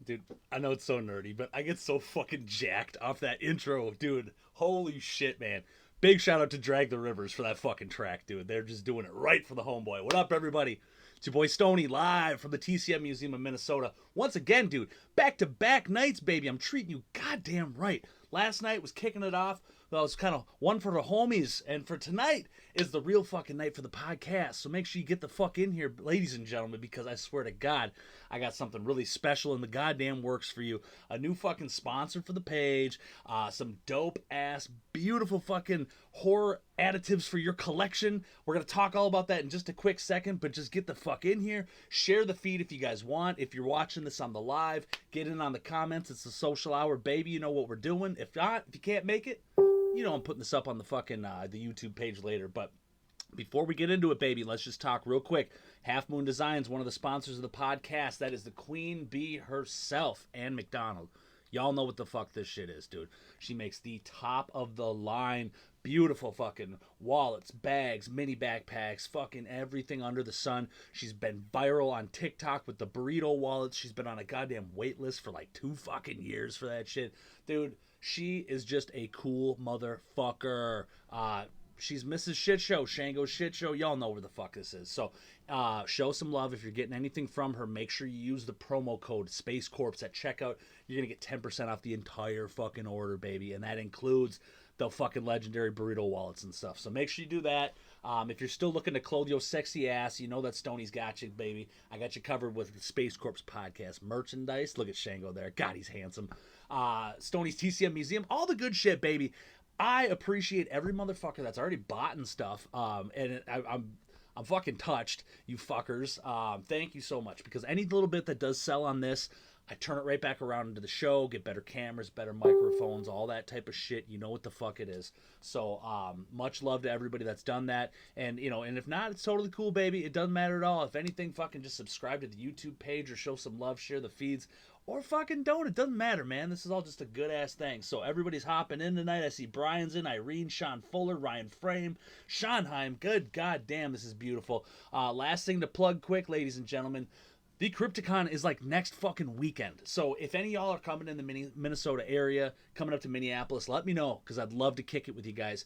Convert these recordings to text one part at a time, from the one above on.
Dude, I know it's so nerdy, but I get so fucking jacked off that intro, dude. Holy shit, man. Big shout out to Drag the Rivers for that fucking track, dude. They're just doing it right for the homeboy. What up, everybody? It's your boy Stony live from the TCM Museum of Minnesota. Once again, dude, back-to-back nights, baby. I'm treating you goddamn right. Last night was kicking it off. Well, it's kind of one for the homies. And for tonight is the real fucking night for the podcast. So make sure you get the fuck in here, ladies and gentlemen, because I swear to God, I got something really special in the goddamn works for you. A new fucking sponsor for the page. Some dope-ass, beautiful fucking horror additives for your collection. We're going to talk all about that in just a quick second, but just get the fuck in here. Share the feed if you guys want. If you're watching this on the live, get in on the comments. It's the social hour, baby. You know what we're doing. If not, if you can't make it, you know I'm putting this up on the fucking the YouTube page later. But before we get into it, baby, let's just talk real quick. Half Moon Designs, one of the sponsors of the podcast. That is the Queen Bee herself, Ann McDonald. Y'all know what the fuck this shit is, dude. She makes the top of the line, beautiful fucking wallets, bags, mini backpacks, fucking everything under the sun. She's been viral on TikTok with the burrito wallets. She's been on a goddamn wait list for like 2 fucking years for that shit. Dude, she is just a cool motherfucker. She's Mrs. Shit Show, Shango's Shit Show. Y'all know where the fuck this is. So show some love. If you're getting anything from her, make sure you use the promo code Space Corps at checkout. You're going to get 10% off the entire fucking order, baby. And that includes the fucking legendary burrito wallets and stuff. So make sure you do that. If you're still looking to clothe your sexy ass, you know that Stoney's got you, baby. I got you covered with the Space Corps podcast merchandise. Look at Shango there. God, he's handsome. Stoney's TCM Museum. All the good shit, baby. I appreciate every motherfucker that's already bought and stuff. I'm fucking touched, you fuckers. Thank you so much, because any little bit that does sell on this, I turn it right back around into the show, get better cameras, better microphones, all that type of shit. You know what the fuck it is. So much love to everybody that's done that. And, you know, and if not, it's totally cool, baby. It doesn't matter at all. If anything, fucking just subscribe to the YouTube page or show some love, share the feeds. Or fucking don't. It doesn't matter, man. This is all just a good-ass thing. So everybody's hopping in tonight. I see Brian's in, Irene, Sean Fuller, Ryan Frame, Schonheim. Good goddamn, this is beautiful. Last thing to plug quick, ladies and gentlemen. The Crypticon is like next fucking weekend. So if any of y'all are coming in the Minnesota area, coming up to Minneapolis, let me know, because I'd love to kick it with you guys.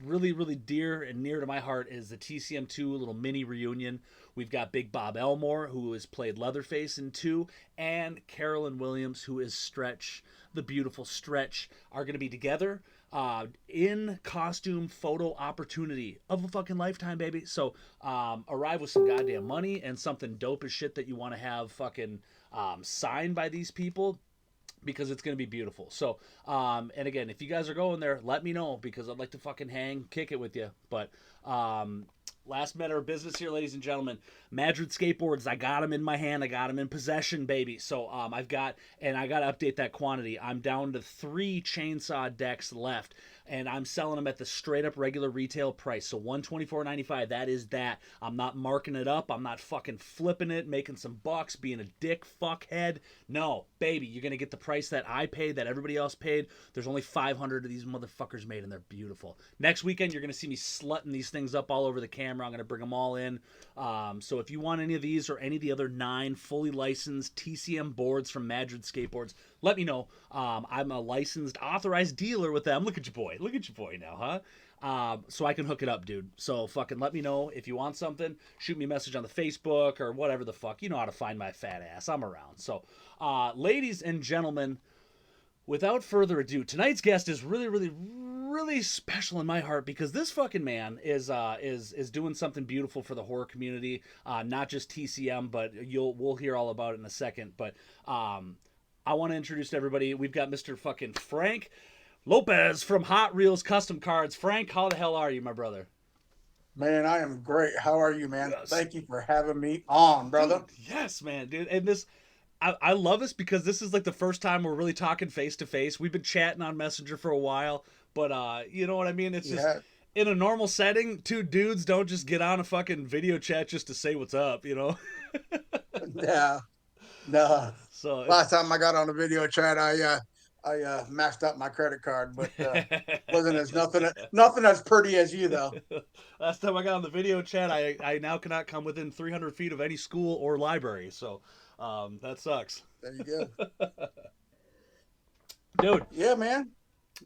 Really, really dear and near to my heart is the TCM2 little mini reunion. We've got Big Bob Elmore, who has played Leatherface in 2, and Carolyn Williams, who is Stretch, the beautiful Stretch, are going to be together in costume photo opportunity of a fucking lifetime, baby. So arrive with some goddamn money and something dope as shit that you want to have fucking signed by these people, because it's going to be beautiful. So, and again, if you guys are going there, let me know, because I'd like to fucking kick it with you. But, last matter of business here, ladies and gentlemen. Madrid skateboards, I got them in my hand. I got them in possession, baby. So, I got to update that quantity. I'm down to 3 chainsaw decks left, and I'm selling them at the straight up regular retail price. So $124.95, that is that. I'm not marking it up. I'm not fucking flipping it, making some bucks, being a dick fuckhead. No, baby, you're going to get the price that I paid, that everybody else paid. There's only 500 of these motherfuckers made, and they're beautiful. Next weekend, you're going to see me slutting these things up all over the camera. I'm going to bring them all in. So if you want any of these or any of the other 9 fully licensed TCM boards from Madrid Skateboards, let me know. I'm a licensed, authorized dealer with them. Look at your boy. Look at your boy now, huh? So I can hook it up, dude. So fucking let me know if you want something. Shoot me a message on the Facebook or whatever the fuck. You know how to find my fat ass. I'm around. So, ladies and gentlemen, without further ado, tonight's guest is really, really, really special in my heart, because this fucking man is doing something beautiful for the horror community. Not just TCM, but we'll hear all about it in a second. But I want to introduce to everybody. We've got Mr. fucking Frank Lopez from HotReels Custom Cards. Frank, how the hell are you, my brother? Man, I am great. How are you, man? Yes, Thank you for having me on, dude. brother. Yes, man, dude. And this, I love this because this is like the first time we're really talking face to face. We've been chatting on Messenger for a while, but you know what I mean? It's just Yeah, in a normal setting, two dudes don't just get on a fucking video chat just to say what's up, you know? yeah, no. So it's Last time I got on a video chat, I maxed out my credit card, but wasn't as nothing as pretty as you though. last time I got on the video chat, I now cannot come within 300 feet of any school or library. So that sucks. There you go. Dude, Yeah, man.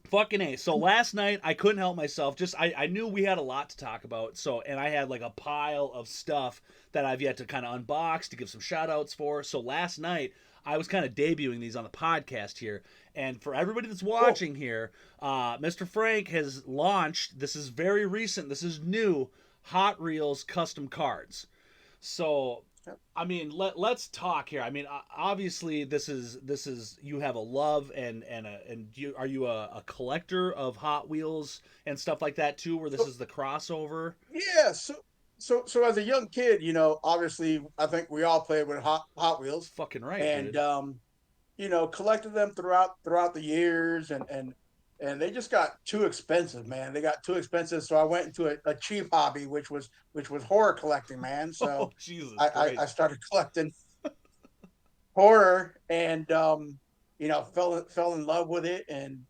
fucking A. So last night I couldn't help myself. Just I knew we had a lot to talk about. So and I had like a pile of stuff that I've yet to kind of unbox to give some shout outs for. So last night I was kind of debuting these on the podcast here. And for everybody that's Cool. watching here, Mr. Frank has launched, this is very recent, this is new, Hot Reels Custom Cards. So Yep. I mean, let's talk here. I mean, obviously, this is you have a love and you are you a collector of Hot Wheels and stuff like that too, where this So, is the crossover. yeah, so as a young kid, obviously I think we all played with Hot Wheels, Fucking right, and dude. collected them throughout the years, and they just got too expensive, man. They got too expensive, so I went into a cheap hobby, which was horror collecting, man. Oh So Jesus I Christ. started collecting horror, and fell in love with it, and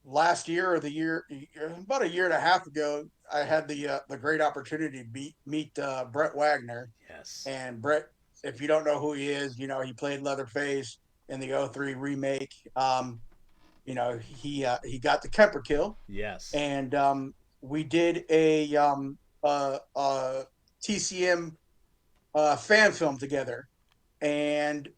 last year or the year about a year and a half ago, I had the great opportunity to meet Brett Wagner. Yes. And Brett, if you don't know who he is, he played Leatherface in the '03 remake. He got the Kemper kill, Yes. and we did a TCM fan film together, and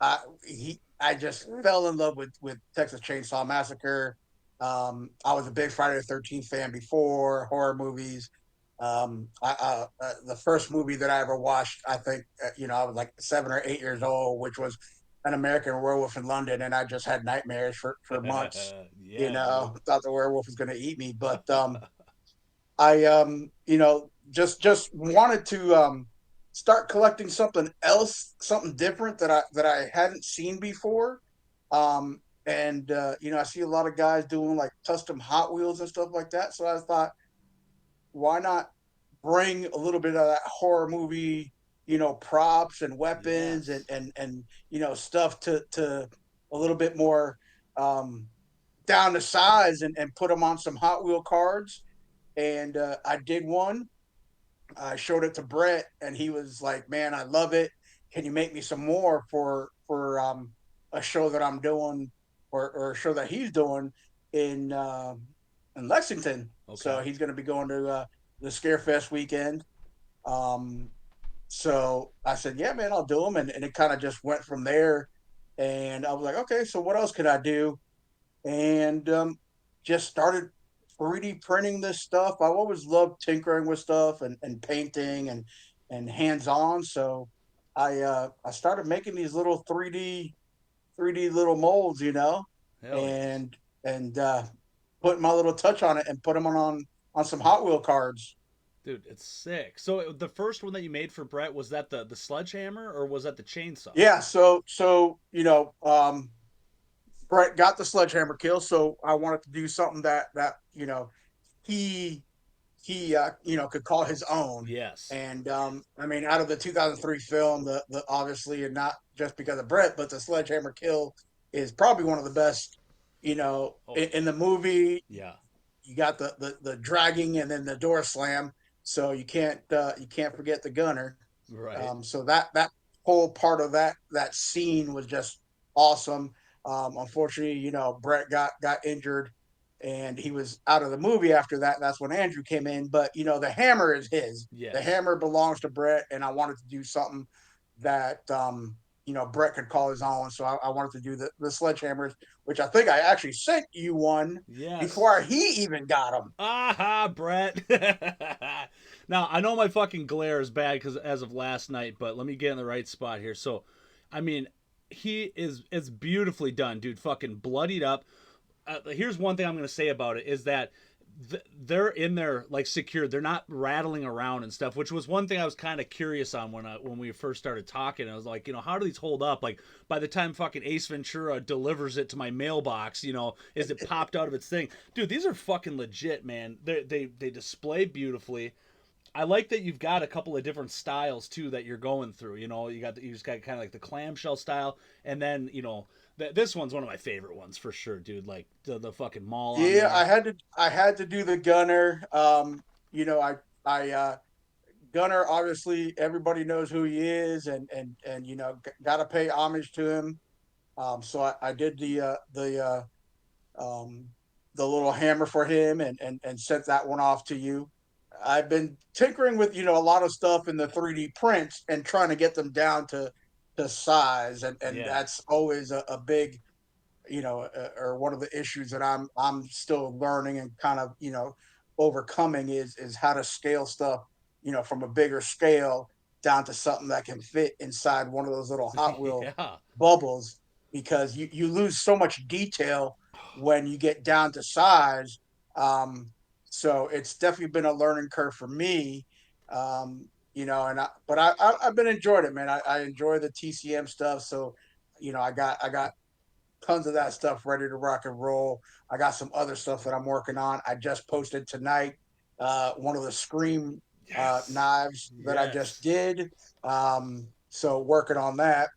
I just fell in love with Texas Chainsaw Massacre. I was a big Friday the 13th fan before horror movies. The first movie that I ever watched, I think, I was like 7 or 8 years old, which was An American Werewolf in London, and I just had nightmares for months. Yeah, dude. Thought the werewolf was going to eat me, but I just wanted to start collecting something else, something different that I hadn't seen before. And I see a lot of guys doing like custom Hot Wheels and stuff like that. So I thought, why not bring a little bit of that horror movie, props and weapons and Yes. stuff to a little bit more um, down to size, and put them on some Hot Wheel cards. And I did one. I showed it to Brett, and he was like, "Man, I love it. Can you make me some more for a show that I'm doing, or a show that he's doing in in Lexington?" So Okay. he's going to be going to the Scarefest weekend. Um, so I said, "Yeah, man, I'll do them," and it kind of just went from there. And I was like, "Okay, so what else could I do?" And just started 3D printing this stuff. I always loved tinkering with stuff, and painting, and hands on. So I started making these little 3D little molds, Hell yes. and and putting my little touch on it, and put them on some Hot Wheel cards. Dude, it's sick. So the first one that you made for Brett, was that the sledgehammer or was that the chainsaw? Yeah. So Brett got the sledgehammer kill, so I wanted to do something that he could call his own. Yes. And I mean, out of the 2003 film, the obviously, and not just because of Brett, but the Sledgehammer Kill is probably one of the best. Oh, In the movie, yeah. you got the dragging, and then the door slam, so you can't forget the gunner. Right. So that whole part of that scene was just awesome. Unfortunately, Brett got injured, and he was out of the movie after that. That's when Andrew came in. But the hammer is his. The Yes. hammer belongs to Brett, and I wanted to do something that Brett could call his own. So I wanted to do the sledgehammers, which I think I actually sent you one Yes. before he even got them. Aha, Brett. Now, I know my fucking glare is bad because as of last night, but let me get in the right spot here. So, I mean, it's beautifully done, dude. Fucking bloodied up. Here's one thing I'm going to say about it is that they're in there like secure. They're not rattling around and stuff, which was one thing I was kind of curious on when we first started talking. I was like, how do these hold up? Like by the time fucking Ace Ventura delivers it to my mailbox, is it popped out of its thing? Dude, these are fucking legit, man. They display beautifully. I like that you've got a couple of different styles too that you're going through. You just got kind of like the clamshell style, and then this one's one of my favorite ones for sure, dude. Like the fucking mall on Yeah, there. I had to do the Gunner. You know, I Gunner, obviously everybody knows who he is, and got to pay homage to him. So I did um, the little hammer for him, and sent that one off to you. I've been tinkering with a lot of stuff in the 3D prints and trying to get them down to size, and Yeah. that's always a big or one of the issues that I'm still learning and kind of overcoming is how to scale stuff from a bigger scale down to something that can fit inside one of those little Hot Wheel Yeah. bubbles, because you lose so much detail when you get down to size. So it's definitely been a learning curve for me. I've been enjoying it, man. I enjoy the TCM stuff. So I got tons of that stuff ready to rock and roll. I got some other stuff that I'm working on. I just posted tonight one of the Scream Yes. knives that I just Yes. did. So working on that.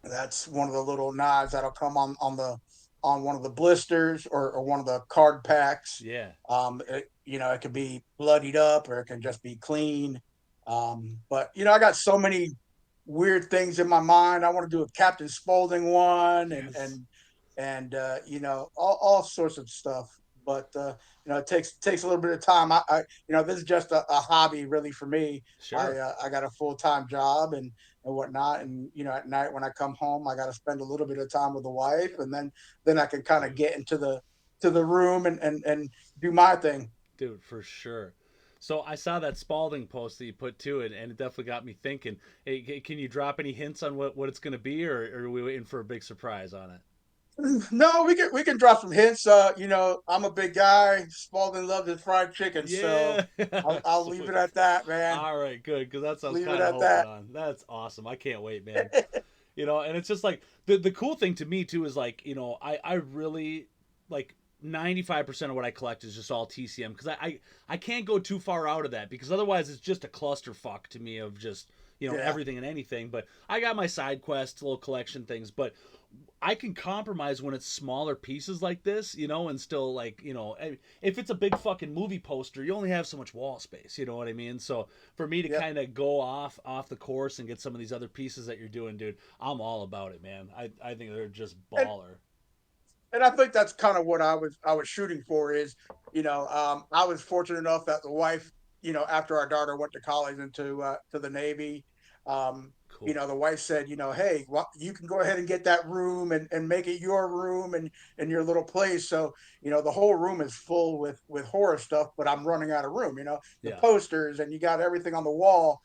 That's one of the little knives that'll come on one of the blisters, or one of the card packs. Yeah. It could be bloodied up or it can just be clean. But I got so many weird things in my mind. I want to do a Captain Spaulding one, Yes. and all sorts of stuff. But it takes a little bit of time. This is just a hobby really for me. Sure. I got a full-time job and whatnot, and at night when I come home, I got to spend a little bit of time with the wife, and then I can kind of Dude. get into the room and do my thing. Dude, for sure. So I saw that Spalding post that you put to it, and it definitely got me thinking. Hey, can you drop any hints on what it's going to be, or are we waiting for a big surprise on it? No, we can drop some hints. I'm a big guy. Spalding loves his fried chicken, so Yeah. I'll leave it Sweet. at that, man. All right, good, because that's what I was Leave it kind of at hoping that. on. That's awesome. I can't wait, man. And it's just like the cool thing to me too is like I really like 95% of what I collect is just all TCM, because I can't go too far out of that, because otherwise it's just a clusterfuck to me of just Yeah. everything and anything. But I got my side quests, little collection things, but I can compromise when it's smaller pieces like this, and still like, if it's a big fucking movie poster, you only have so much wall space, you know what I mean? So for me to Yep. kind of go off the course and get some of these other pieces that you're doing, dude, I'm all about it, man. I think they're just And baller. and I think that's kind of what I was shooting for is, I was fortunate enough that the wife, after our daughter went to college and to the Navy, um, Cool. the wife said, hey, you can go ahead and get that room and make it your room and your little place. So, the whole room is full with horror stuff, but I'm running out of room, the Yeah. posters, and you got everything on the wall.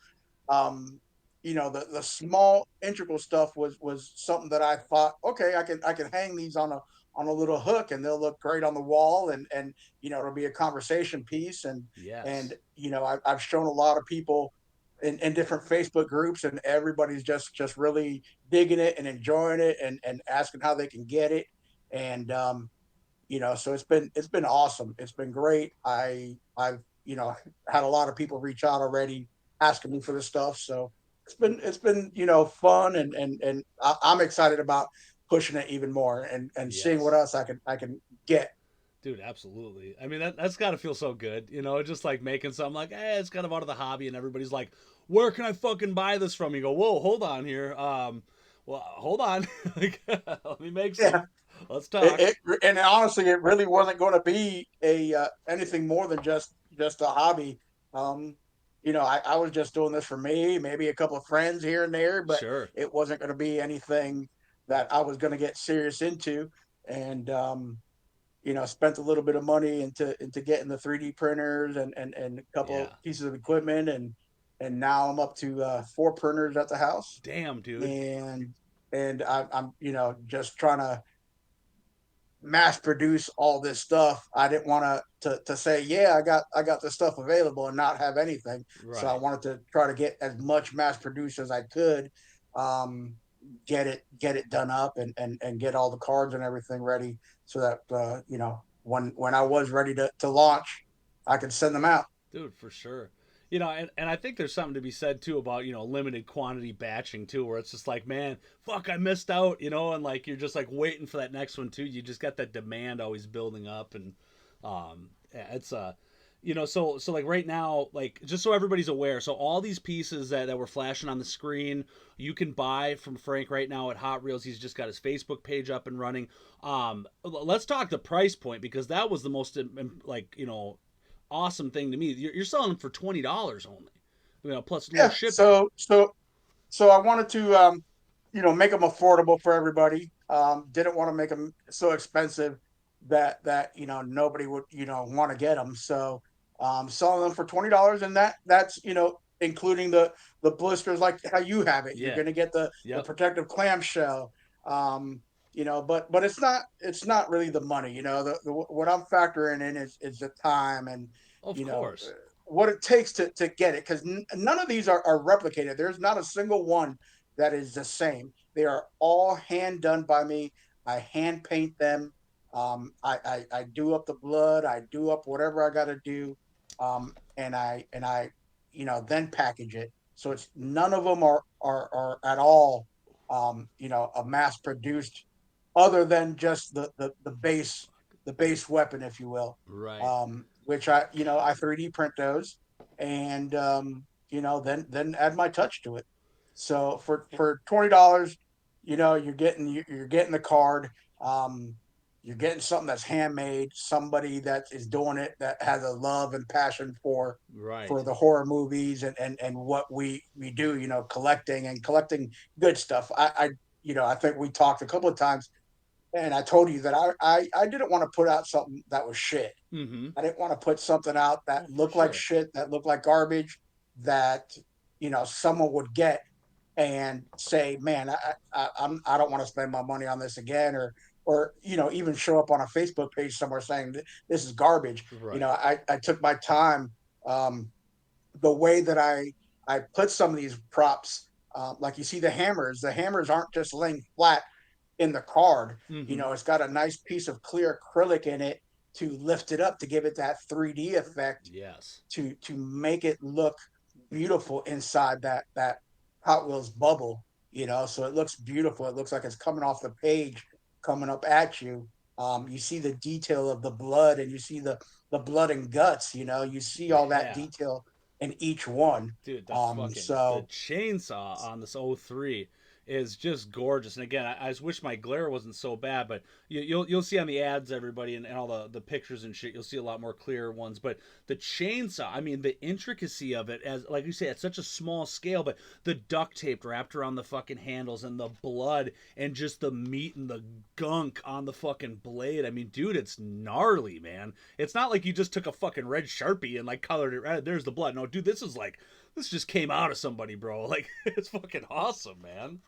um, the small integral stuff was something that I thought, okay, I can hang these on a little hook and they'll look great on the wall, and it'll be a conversation piece, and Yes. I've shown a lot of people in different Facebook groups, and everybody's just really digging it and enjoying it, and asking how they can get it, and so it's been awesome. It's been great. I've had a lot of people reach out already asking me for this stuff, so it's been fun, and I'm excited about pushing it even more, and seeing what Yes. else I can get. Dude, absolutely. I mean, that's got to feel so good, just like making something like, it's kind of out of the hobby, and everybody's like, where can I fucking buy this from? You go, whoa, hold on here. Well, hold on. Like, let me make Yeah. some. Let's talk. And honestly, it really wasn't going to be a anything more than just a hobby. Um, I was just doing this for me, maybe a couple of friends here and there, but Sure. it wasn't going to be anything that I was going to get serious into. And spent a little bit of money into getting the 3D printers and a couple of Yeah. pieces of equipment, and now I'm up to four printers at the house, Damn, dude. and I'm just trying to mass produce all this stuff. I didn't want to say, yeah, I got this stuff available and not have anything. So I Right. wanted to try to get as much mass produced as I could, um, get it done up and get all the cards and everything ready so that when I was ready to launch, I could send them out. Dude, for sure. And I think there's something to be said too about, limited quantity batching too, where it's just like, man, fuck, I missed out, and like you're just like waiting for that next one too. You just got that demand always building up, and yeah, it's so like right now, like just so everybody's aware, so all these pieces that were flashing on the screen, you can buy from Frank right now at Hot Reels. He's just got his Facebook page up and running. Let's talk the price point because that was the most like awesome thing to me. You're selling them for $20 only, plus a little Yeah. shipping. So I wanted to make them affordable for everybody. Didn't want to make them so expensive that nobody would want to get them. So selling them for $20, and that's including the blisters like how you have it. You're Yeah. going to get the Yep. protective clamshell. But it's not really the money. What I'm factoring in is the time and Of you know course. what it takes to get it, because none of these are replicated. There's not a single one that is the same. They are all hand done by me. I hand paint them. I do up the blood. I do up whatever I got to do, and I then package it. So it's none of them are at all a mass produced, other than just the base weapon, if you will, Right. which I 3D print those, and then add my touch to it. So for $20, you're getting the card. Um, you're getting something that's handmade, somebody that is doing it that has a love and passion for Right. the horror movies and what we do, collecting good stuff. I think we talked a couple of times, and I told you that I didn't want to put out something that was shit. Mm-hmm. I didn't want to put something out that Oh, for looked like sure. shit, that looked like garbage, that someone would get and say, "Man, I don't want to spend my money on this again," or even show up on a Facebook page somewhere saying this is garbage. Right. I took my time. The way that I put some of these props, like you see the hammers aren't just laying flat in the card. Mm-hmm. It's got a nice piece of clear acrylic in it to lift it up to give it that 3D effect, Yes. to make it look beautiful inside that Hot Wheels bubble. So it looks beautiful. It looks like it's coming off the page, coming up at you. You see the detail of the blood, and you see the blood and guts. You see all that Yeah. detail in each one. Dude, the So chainsaw on this O3 is just gorgeous. And again, I just wish my glare wasn't so bad, but you'll see on the ads, everybody, and all the pictures and shit, you'll see a lot more clear ones. But the chainsaw, I mean, the intricacy of it, as like you say, at such a small scale, but the duct tape wrapped around the fucking handles and the blood and just the meat and the gunk on the fucking blade. I mean, dude, it's gnarly, man. It's not like you just took a fucking red Sharpie and like colored it red. There's the blood. No, dude, this just came out of somebody, bro. Like, it's fucking awesome, man.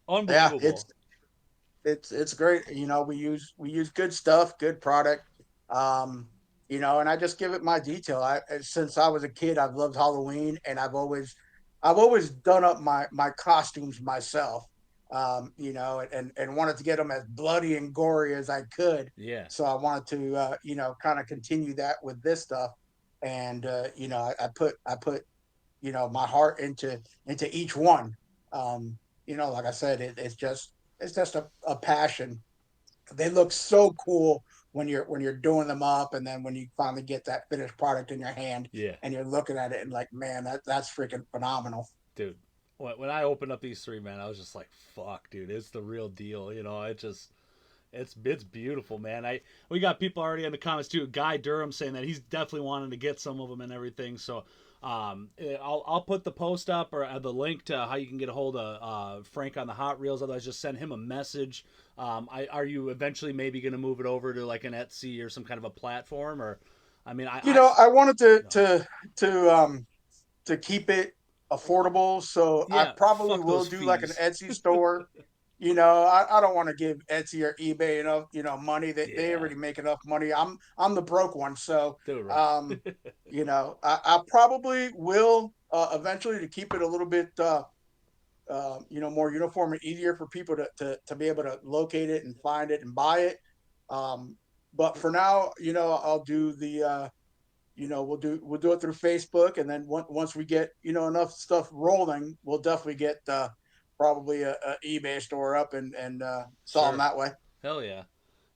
yeah, it's Unbelievable. it's great. We use good stuff, good product. And I just give it my detail. Since I was a kid, I've loved Halloween, and I've always done up my costumes myself. And wanted to get them as bloody and gory as I could. Yeah. So I wanted to kind of continue that with this stuff. And I put my heart into each one. Like I said, it's just a passion. They look so cool when you're doing them up, and then when you finally get that finished product in your hand Yeah. and you're looking at it and like, man, that's freaking phenomenal. Dude, when I opened up these three, man, I was just like, fuck, dude, it's the real deal. It's beautiful, man. We got people already in the comments too. Guy Durham saying that he's definitely wanting to get some of them and everything. So, I'll put the post up or the link to how you can get a hold of Frank on the Hot Reels. Otherwise, just send him a message. Are you eventually maybe going to move it over to like an Etsy or some kind of a platform? Or, I mean, I wanted to no. to to um to keep it affordable, so I Yeah, probably fuck will those do like an fees. Etsy store. I don't want to give Etsy or eBay enough, money. They Yeah, already make enough money. I'm the broke one, so dude, um, right? I probably will eventually to keep it a little bit more uniform and easier for people to be able to locate it and find it and buy it. Um, but for now, I'll do the we'll do it through Facebook, and then once we get enough stuff rolling, we'll definitely get probably a eBay store up and sell them Sure. that way. Hell yeah.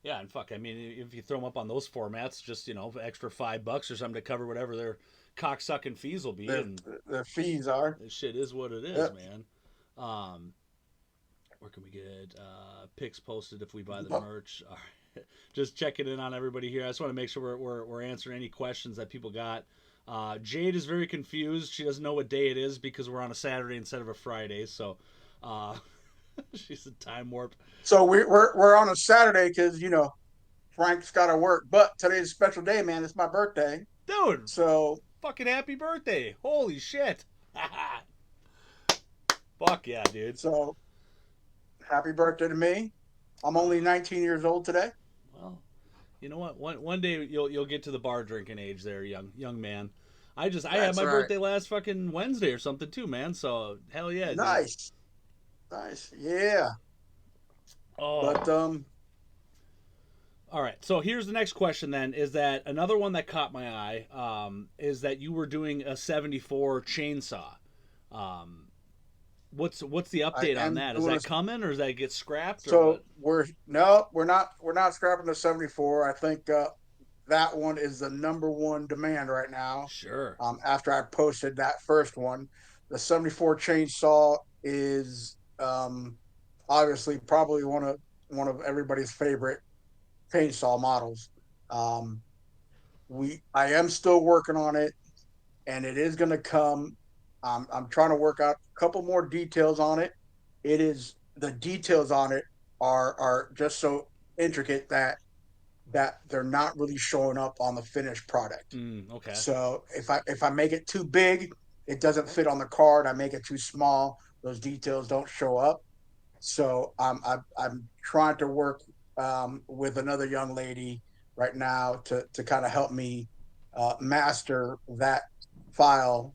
Yeah, and fuck, I mean, if you throw them up on those formats, just extra $5 or something to cover whatever their cocksucking fees will be, Their and their fees are. this shit is what it is, Yep. man. Um, where can we get pics posted if we buy the merch? All right. Just checking in on everybody here. I just want to make sure we're answering any questions that people got. Jade is very confused. She doesn't know what day it is because we're on a Saturday instead of a Friday. So uh, she's a time warp. So we're on a Saturday because Frank's got to work, but today's a special day, man. It's my birthday, Dude, so fucking happy birthday. Holy shit. Fuck yeah, dude. so happy birthday to me. I'm only 19 years old today. Well, you know what? One day you'll get to the bar drinking age there, young man. I had That's my right. birthday last fucking Wednesday or something too, man. So hell yeah, dude. Nice, nice, yeah. Oh. But All right. So here's the next question then is that another one that caught my eye is that you were doing a 74 chainsaw. Um, what's the I update on am that? Is doing a that coming or is that get scrapped or So what? we're not scrapping the 74. I think that one is the number one demand right now. Sure. After I posted that first one, the 74 chainsaw is obviously probably one of everybody's favorite chainsaw models. Um, I am still working on it, and it is going to come. I'm trying to work out a couple more details on it. The details on it are just so intricate that they're not really showing up on the finished product. Okay. So if I make it too big, it doesn't fit on the card. I make it too small, those details don't show up. So I'm trying to work with another young lady right now to kind of help me master that file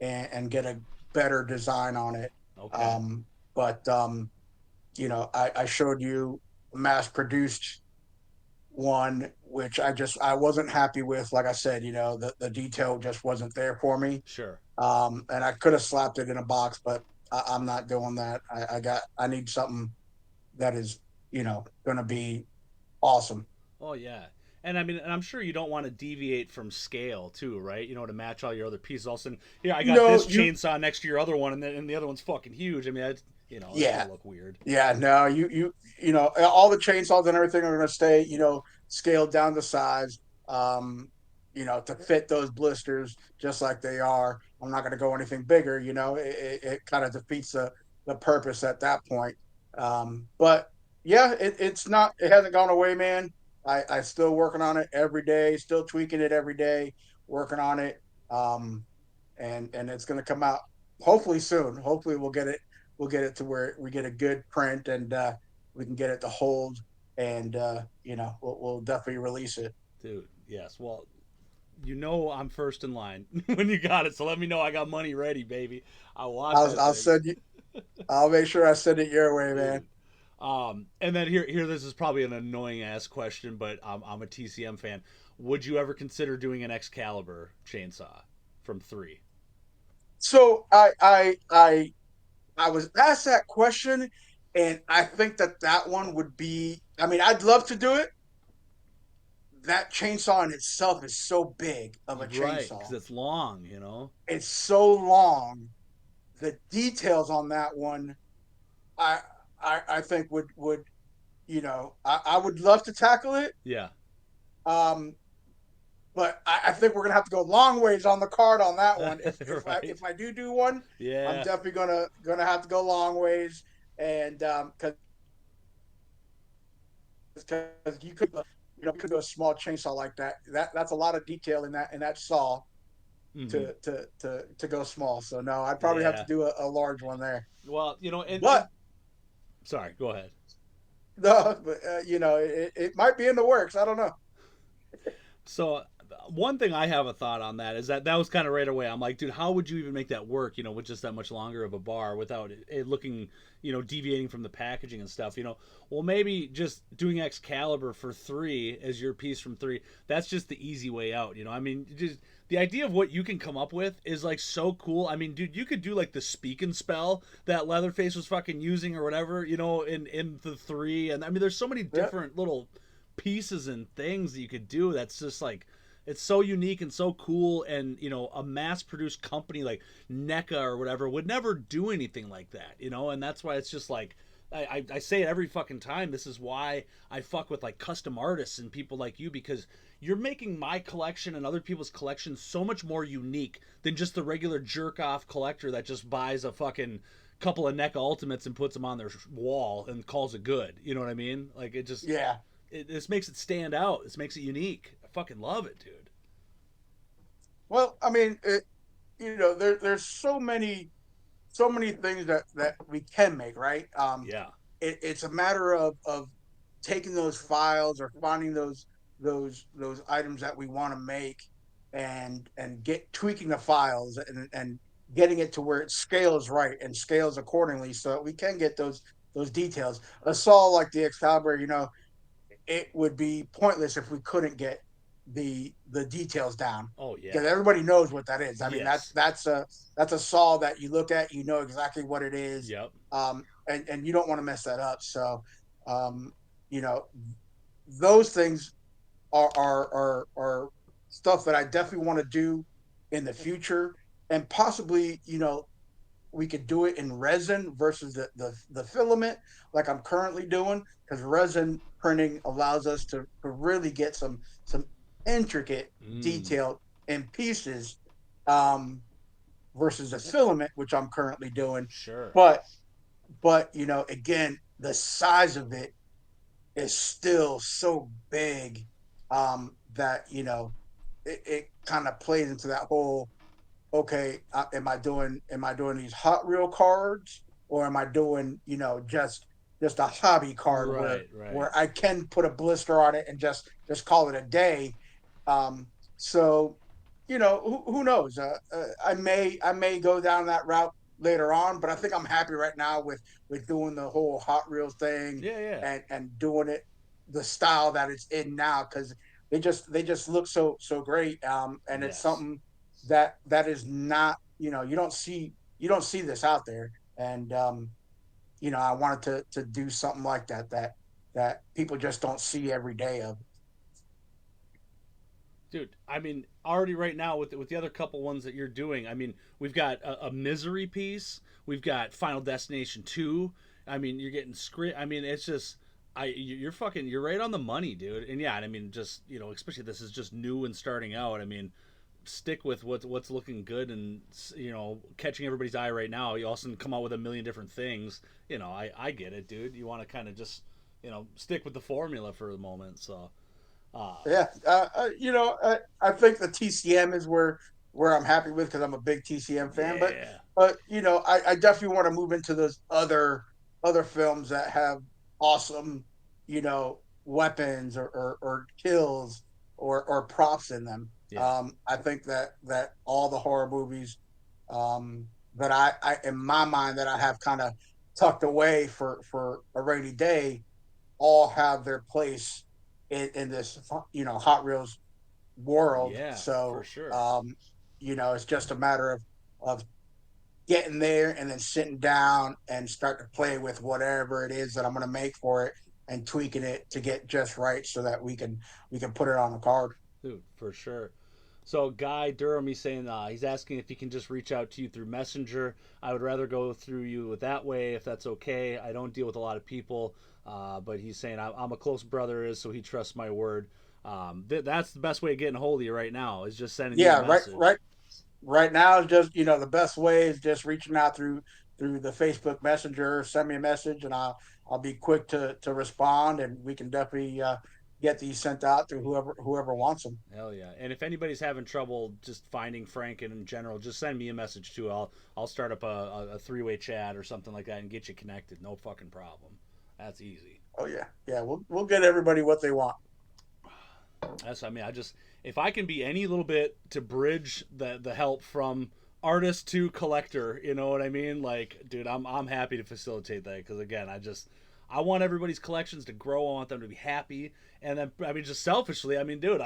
and get a better design on it. Okay. Um, but I showed you mass produced one, which I wasn't happy with. Like I said, the detail just wasn't there for me. Sure. And I could have slapped it in a box, but I'm not doing that. I need something that is, going to be awesome. Oh yeah. And I mean, and I'm sure you don't want to deviate from scale too, right? To match all your other pieces. All of a sudden, yeah, I got No, this chainsaw next to your other one, and the other one's fucking huge. I mean, that's that's yeah, gonna look weird. yeah, no, all the chainsaws and everything are going to stay, scaled down to size, um, to fit those blisters just like they are. I'm not going to go anything bigger. It kind of defeats the purpose at that point. But yeah, it hasn't gone away, man. I still working on it every day, still tweaking it every day, working on it. Um, and it's going to come out hopefully soon. Hopefully we'll get it to where we get a good print and we can get it to hold and we'll definitely release it. Dude, yes. Well, I'm first in line when you got it, so let me know I got money ready, baby. I want I'll that I'll thing, send you. I'll make sure I send it your way, man. dude. And then here, this is probably an annoying ass question, but I'm a TCM fan. Would you ever consider doing an Excalibur chainsaw from 3? So I was asked that question, and I think that one would be. I mean, I'd love to do it. That chainsaw in itself is so big of a Right, because chainsaw. it's long. It's so long. The details on that one, I I think would I would love to tackle it. Yeah. Um, but I think we're gonna have to go long ways on the card on that one. If I Right. if I do one, I'm Yeah. definitely gonna have to go long ways, and because you could do a small chainsaw like that. That's a lot of detail in that saw Hmm. to go small. So no, I'd probably have to Yeah. do a large one there. Well, and But Sorry, go ahead. No, but it might be in the works. I don't know. So one thing I have a thought on that is that was kind of right away. I'm like, dude, how would you even make that work? With just that much longer of a bar without it looking, deviating from the packaging and stuff. Well, maybe just doing Excalibur for 3 as your piece from 3. That's just the easy way out. I mean, just the idea of what you can come up with is like so cool. I mean, dude, you could do like the speak and spell that Leatherface was fucking using or whatever, in the 3. And I mean, there's so many Yeah. different little pieces and things that you could do that's just like it's so unique and so cool. And a mass produced company like NECA or whatever would never do anything like that. And that's why it's just like I say it every fucking time. This is why I fuck with like custom artists and people like you, because you're making my collection and other people's collections so much more unique than just the regular jerk off collector that just buys a fucking couple of NECA Ultimates and puts them on their wall and calls it good. You know what I mean? Like it just Yeah. this makes it stand out. This makes it unique. I fucking love it, dude. Well, I mean, there's so many things that we can make, right? Yeah. It's a matter of taking those files or finding those items that we want to make and get tweaking the files and getting it to where it scales right and scales accordingly so that we can get those details. A saw like the Excalibur, it would be pointless if we couldn't get the details down, Oh yeah. because everybody knows what that is. I mean, Yes. that's a saw that you look at, you know exactly what it is, Yep. and you don't want to mess that up. So, um, you know, those things are stuff that I definitely want to do in the future, and possibly, we could do it in resin versus the filament like I'm currently doing, because resin printing allows us to really get some intricate Mm, detail in pieces, um, versus the filament which I'm currently doing. sure. But again, the size of it is still so big, that it kind of plays into that whole, okay, am I doing these hot reel cards, or am I doing just a hobby card where Right. Right. I can put a blister on it and just call it a day. So who knows, I may go down that route later on, but I think I'm happy right now with doing the whole hot reel thing, Yeah. Yeah. and doing it the style that it's in now, because they just look so great, and it's Yes. something that is not, you don't see this out there. And I wanted to do something like that people just don't see every day of. Dude, I mean, already right now with the other couple ones that you're doing, I mean, we've got a misery piece, we've got Final Destination 2. I mean, you're getting script. I mean, it's just you're right on the money, dude. And yeah, I mean, just especially this is just new and starting out. I mean, stick with what's looking good and catching everybody's eye right now. You also come out with a million different things. I get it, dude. You want to kind of just stick with the formula for the moment. So Yeah, I think the TCM is where I'm happy with, because I'm a big TCM fan. But yeah. I definitely want to move into those other films that have awesome, weapons, or kills, or props in them. Yeah. I think that all the horror movies, that I in my mind, that I have kind of tucked away for a rainy day, all have their place in this Hot Reels world. Yeah, for So, sure. it's just a matter of getting there and then sitting down and start to play with whatever it is that I'm going to make for it, and tweaking it to get just right so that we can put it on the card. Dude, for sure. So, Guy Durham, he's saying he's asking if he can just reach out to you through Messenger. I would rather go through you that way if that's okay. I don't deal with a lot of people, but he's saying I'm a close brother, so he trusts my word. That's the best way of getting a hold of you right now is just sending you a Yeah, right, message. right now is just, the best way is just reaching out through the Facebook Messenger. Send me a message, and I'll be quick to respond, and we can definitely get these sent out to whoever wants them. Hell yeah! And if anybody's having trouble just finding Frank in general, just send me a message too. I'll start up a 3-way chat or something like that and get you connected. No fucking problem. That's easy. Oh yeah, yeah. We'll get everybody what they want. That's I mean, I just if I can be any little bit to bridge the help from artist to collector, you know what I mean? Like, dude, I'm happy to facilitate that because again, I want everybody's collections to grow. I want them to be happy, and then I mean, just selfishly, I mean, dude,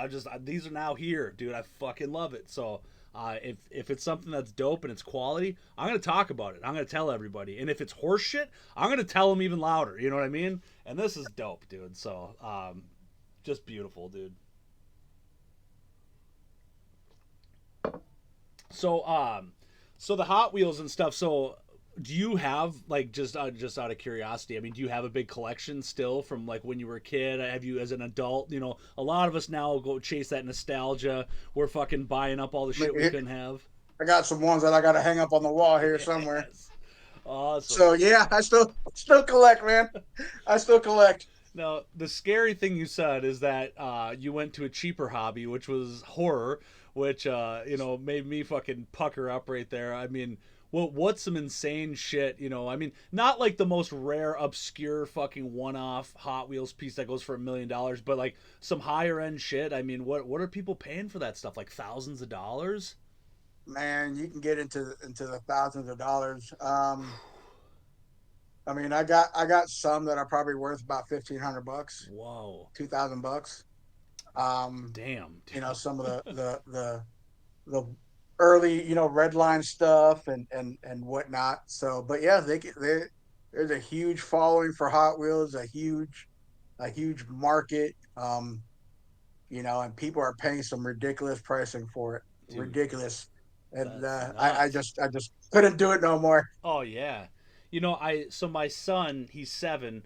these are now here, dude. I fucking love it. So. If it's something that's dope and it's quality, I'm gonna talk about it. I'm gonna tell everybody. And if it's horse shit, I'm gonna tell them even louder. You know what I mean? And this is dope, dude. So just beautiful, dude. So so the Hot Wheels and stuff. So do you have like just out of curiosity? I mean, do you have a big collection still from like when you were a kid? Have you as an adult? You know, a lot of us now go chase that nostalgia. We're fucking buying up all the shit we couldn't have. I got some ones that I got to hang up on the wall here somewhere. Yes. Awesome. So yeah, I still collect, man. I still collect. Now, the scary thing you said is that you went to a cheaper hobby, which was horror, which you know made me fucking pucker up right there. I mean, what's some insane shit? You know, I mean, not like the most rare, obscure, fucking one-off Hot Wheels piece that goes for $1 million, but like some higher end shit. I mean, what are people paying for that stuff? Like thousands of dollars? Man, you can get into the thousands of dollars. I mean, I got some that are probably worth about $1,500, Whoa. $2,000. Um, Damn. you know, some of the early, you know, red line stuff and whatnot. So, but yeah, there's a huge following for Hot Wheels, a huge market. You know, and people are paying some ridiculous pricing for it, Dude, ridiculous. And that's I nuts. just couldn't do it no more. Oh yeah. You know, I so my son, he's 7.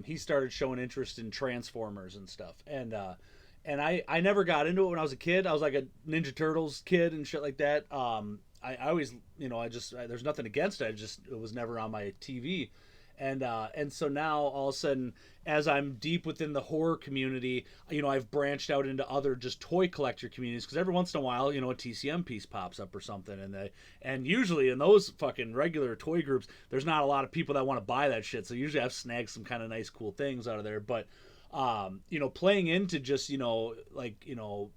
He started showing interest in Transformers and stuff, and I never got into it when I was a kid. I was like a Ninja Turtles kid and shit like that. I always, you know, there's nothing against it. It was never on my TV, and so now all of a sudden, as I'm deep within the horror community, you know, I've branched out into other just toy collector communities because every once in a while, you know, a TCM piece pops up or something, and usually in those fucking regular toy groups, there's not a lot of people that want to buy that shit. So usually I've snagged some kind of nice cool things out of there, but you know, playing into just, you know, like, you know,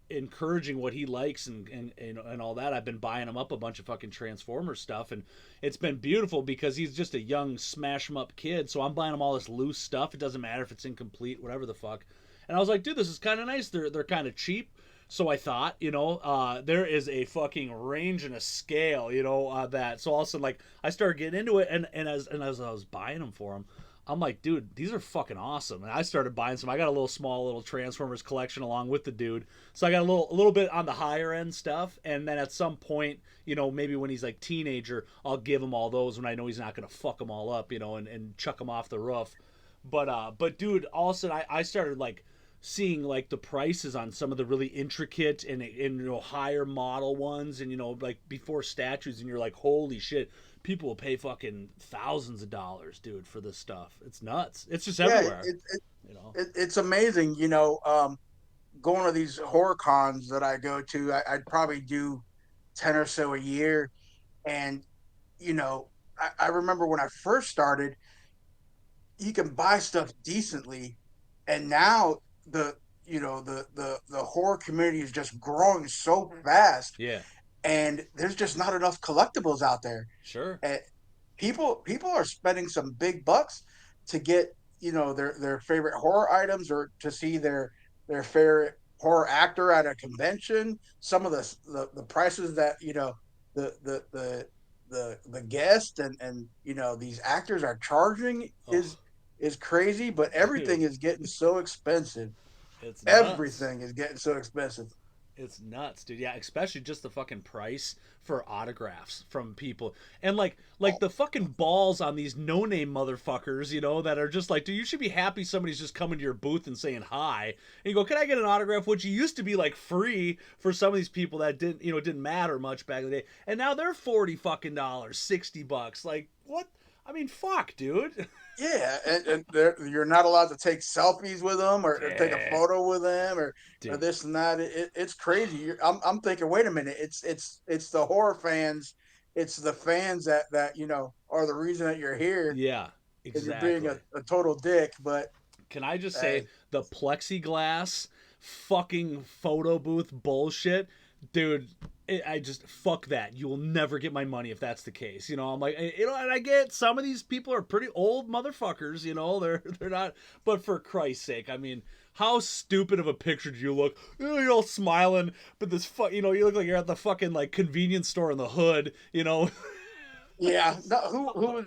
encouraging what he likes and all that. I've been buying him up a bunch of fucking Transformers stuff, and it's been beautiful because he's just a young smash 'em up kid. So I'm buying him all this loose stuff. It doesn't matter if it's incomplete, whatever the fuck. And I was like, dude, this is kind of nice. They're kind of cheap. So I thought, you know, there is a fucking range and a scale, you know, that. So all of a sudden, like, I started getting into it, and as I was buying them for him, I'm like, dude, these are fucking awesome. And I started buying some. I got a little small little Transformers collection along with the dude. So I got a little bit on the higher end stuff. And then at some point, you know, maybe when he's like teenager, I'll give him all those when I know he's not gonna fuck them all up, you know, and chuck them off the roof. But dude, all of a sudden I started like seeing like the prices on some of the really intricate and you know higher model ones and you know like before statues and you're like holy shit, people will pay fucking thousands of dollars, dude, for this stuff. It's nuts. It's just Yeah, everywhere, you know. it's amazing. You know, going to these horror cons that I go to, I'd probably do 10 or so a year. And, you know, I remember when I first started, you can buy stuff decently. And now the horror community is just growing so fast. Yeah, And there's just not enough collectibles out there. sure. And people are spending some big bucks to get, you know, their favorite horror items or to see their favorite horror actor at a convention. Some of the prices that, you know, the the the the guest and you know these actors are charging Oh, is crazy, but dude, everything is getting so expensive. it's nuts. Everything is getting so expensive. It's nuts, dude. Yeah, especially just the fucking price for autographs from people. And like Oh, the fucking balls on these no-name motherfuckers, you know, that are just like, dude, you should be happy somebody's just coming to your booth and saying hi. And you go, "Can I get an autograph?" Which used to be like free for some of these people that didn't, you know, it didn't matter much back in the day. And now they're 40 fucking dollars, $60. Like, what? I mean, fuck, dude. yeah, and you're not allowed to take selfies with them or take a Yeah. photo with them or Dude. this and that. It's crazy. I'm thinking, wait a minute, it's the horror fans, it's the fans that you know are the reason that you're here, Yeah. and you're being Exactly. a total dick. But Can I just say hey, the plexiglass fucking photo booth bullshit, dude? I just fuck that. You will never get my money if that's the case. I'm like, and I get some of these people are pretty old motherfuckers. They're not. But for Christ's sake, I mean, how stupid of a picture do you look? You're all smiling, but you look like you're at the fucking like convenience store in the hood. yeah, no, who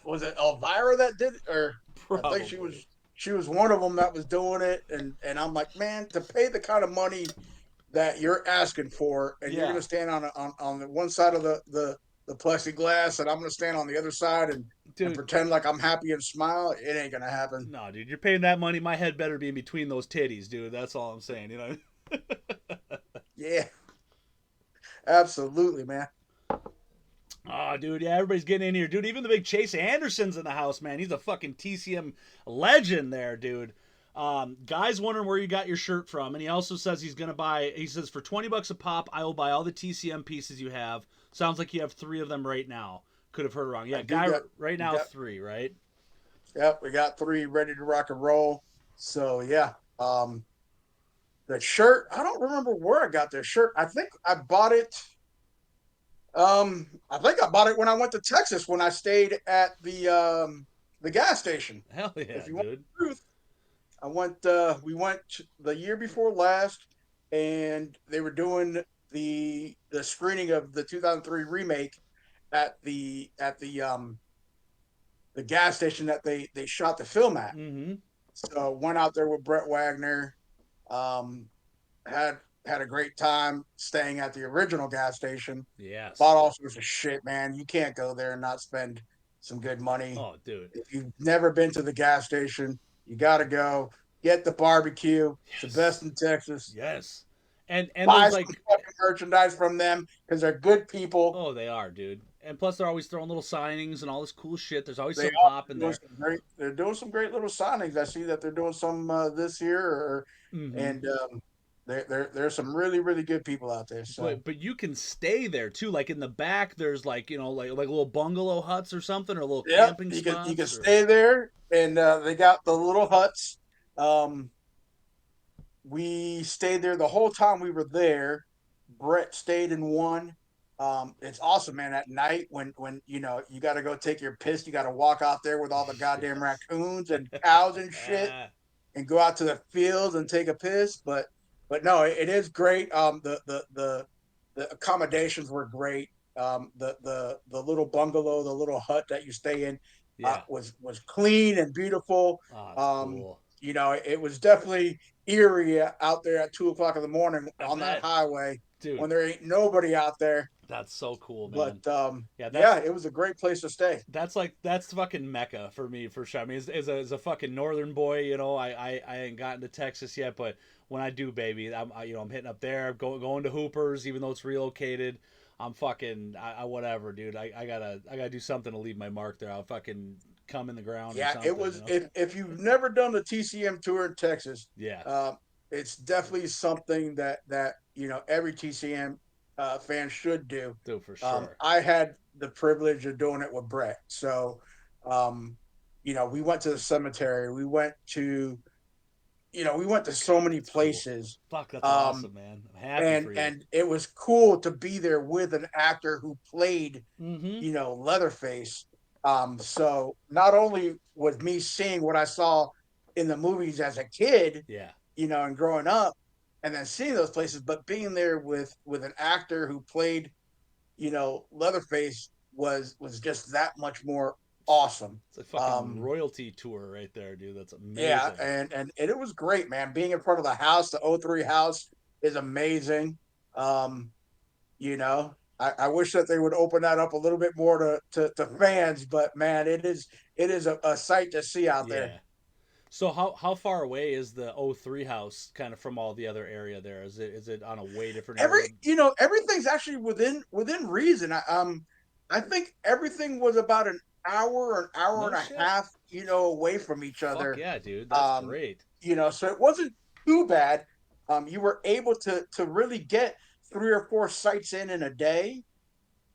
was it Elvira that did it? Or I think Probably. she was one of them that was doing it, and I'm like, man, to pay the kind of money that you're asking for, and you're going Yeah, to stand on the one side of the plexiglass, and I'm going to stand on the other side and dude. pretend like I'm happy and smile. It ain't going to happen. No, dude, you're paying that money. My head better be in between those titties, dude. That's all I'm saying. Yeah, absolutely, man. Oh, dude, yeah, everybody's getting in here, dude. Even the big Chase Anderson's in the house, man. He's a fucking TCM legend there, dude. Guy's wondering where you got your shirt from, and he also says he's gonna buy. He says for $20 a pop, I will buy all the TCM pieces you have. Sounds like you have 3 of them right now. Could have heard wrong. I Yeah, do guy got right we now got 3, right? yep, we got 3 ready to rock and roll. So yeah, the shirt. I don't remember where I got this shirt. I think I bought it. I think I bought it when I went to Texas when I stayed at the gas station. Hell yeah, If you want dude. the truth, I went. We went the year before last, and they were doing the screening of the 2003 remake at the gas station that they shot the film at. Mm-hmm. So went out there with Brett Wagner. Um, had a great time staying at the original gas station. Bought Yes. all sorts of shit, man. You can't go there and not spend some good money. Oh, dude. If you've never been to the gas station, you got to go. Get the barbecue. It's the best Yes. in Texas. Yes. And Buy there's some like fucking merchandise from them because they're good people. oh, they are, dude. And plus, they're always throwing little signings and all this cool shit. There's always They some are pop in doing there. some great. They're doing some great little signings. I see that they're doing some this year, Mm-hmm. and there's some really really good people out there. So But you can stay there too. Like in the back, there's like like little bungalow huts or something, or little yep, camping you can spots. Or stay there, and they got the little huts. Um, we stayed there the whole time we were there. Brett stayed in one. It's awesome, man. At night, when you got to go take your piss, you got to walk out there with all the goddamn yes. raccoons and cows and shit, and go out to the fields and take a piss. But no, it is great. The accommodations were great. The little bungalow, the little hut that you stay in, Yeah. was clean and beautiful. Oh, it's Um, cool. it was definitely eerie out there at 2 o'clock in the morning I on that bet, highway when dude. there ain't nobody out there. That's so cool, But man. Yeah, yeah, it was a great place to stay. that's fucking Mecca for me for sure. I mean, as a fucking northern boy, I ain't gotten to Texas yet, but when I do, baby, I'm hitting up there, going to Hoopers, even though it's relocated. I'm fucking whatever, dude. I gotta do something to leave my mark there. I'll fucking come in the ground or Yeah, it something, was. If you've never done the TCM tour in Texas, Yeah, uh, it's definitely something that every TCM fan should do. dude, for sure. I had the privilege of doing it with Brett, so um, we went to the cemetery. We went to so many That's cool. places. Fuck, that's Um, awesome, man. I'm happy and for you. and it was cool to be there with an actor who played Mm-hmm. Leatherface. So not only was me seeing what I saw in the movies as a kid, Yeah. and growing up, and then seeing those places, but being there with an actor who played, Leatherface was just that much more awesome. It's a fucking royalty tour right there, dude. That's Yeah, amazing. and it was great, man. Being in front of the house, the '03 house is amazing. Um, I wish that they would open that up a little bit more to fans, but man, it is a sight to see out there. Yeah. So how far away is the '03 house kind of from all the other area there? Is it on a way different area? Everything's actually within reason. I think everything was about an hour or an hour No and a shit. half, away from each Fuck other. yeah, dude. That's Um, great. so it wasn't too bad. You were able to really get 3 or 4 sites in a day,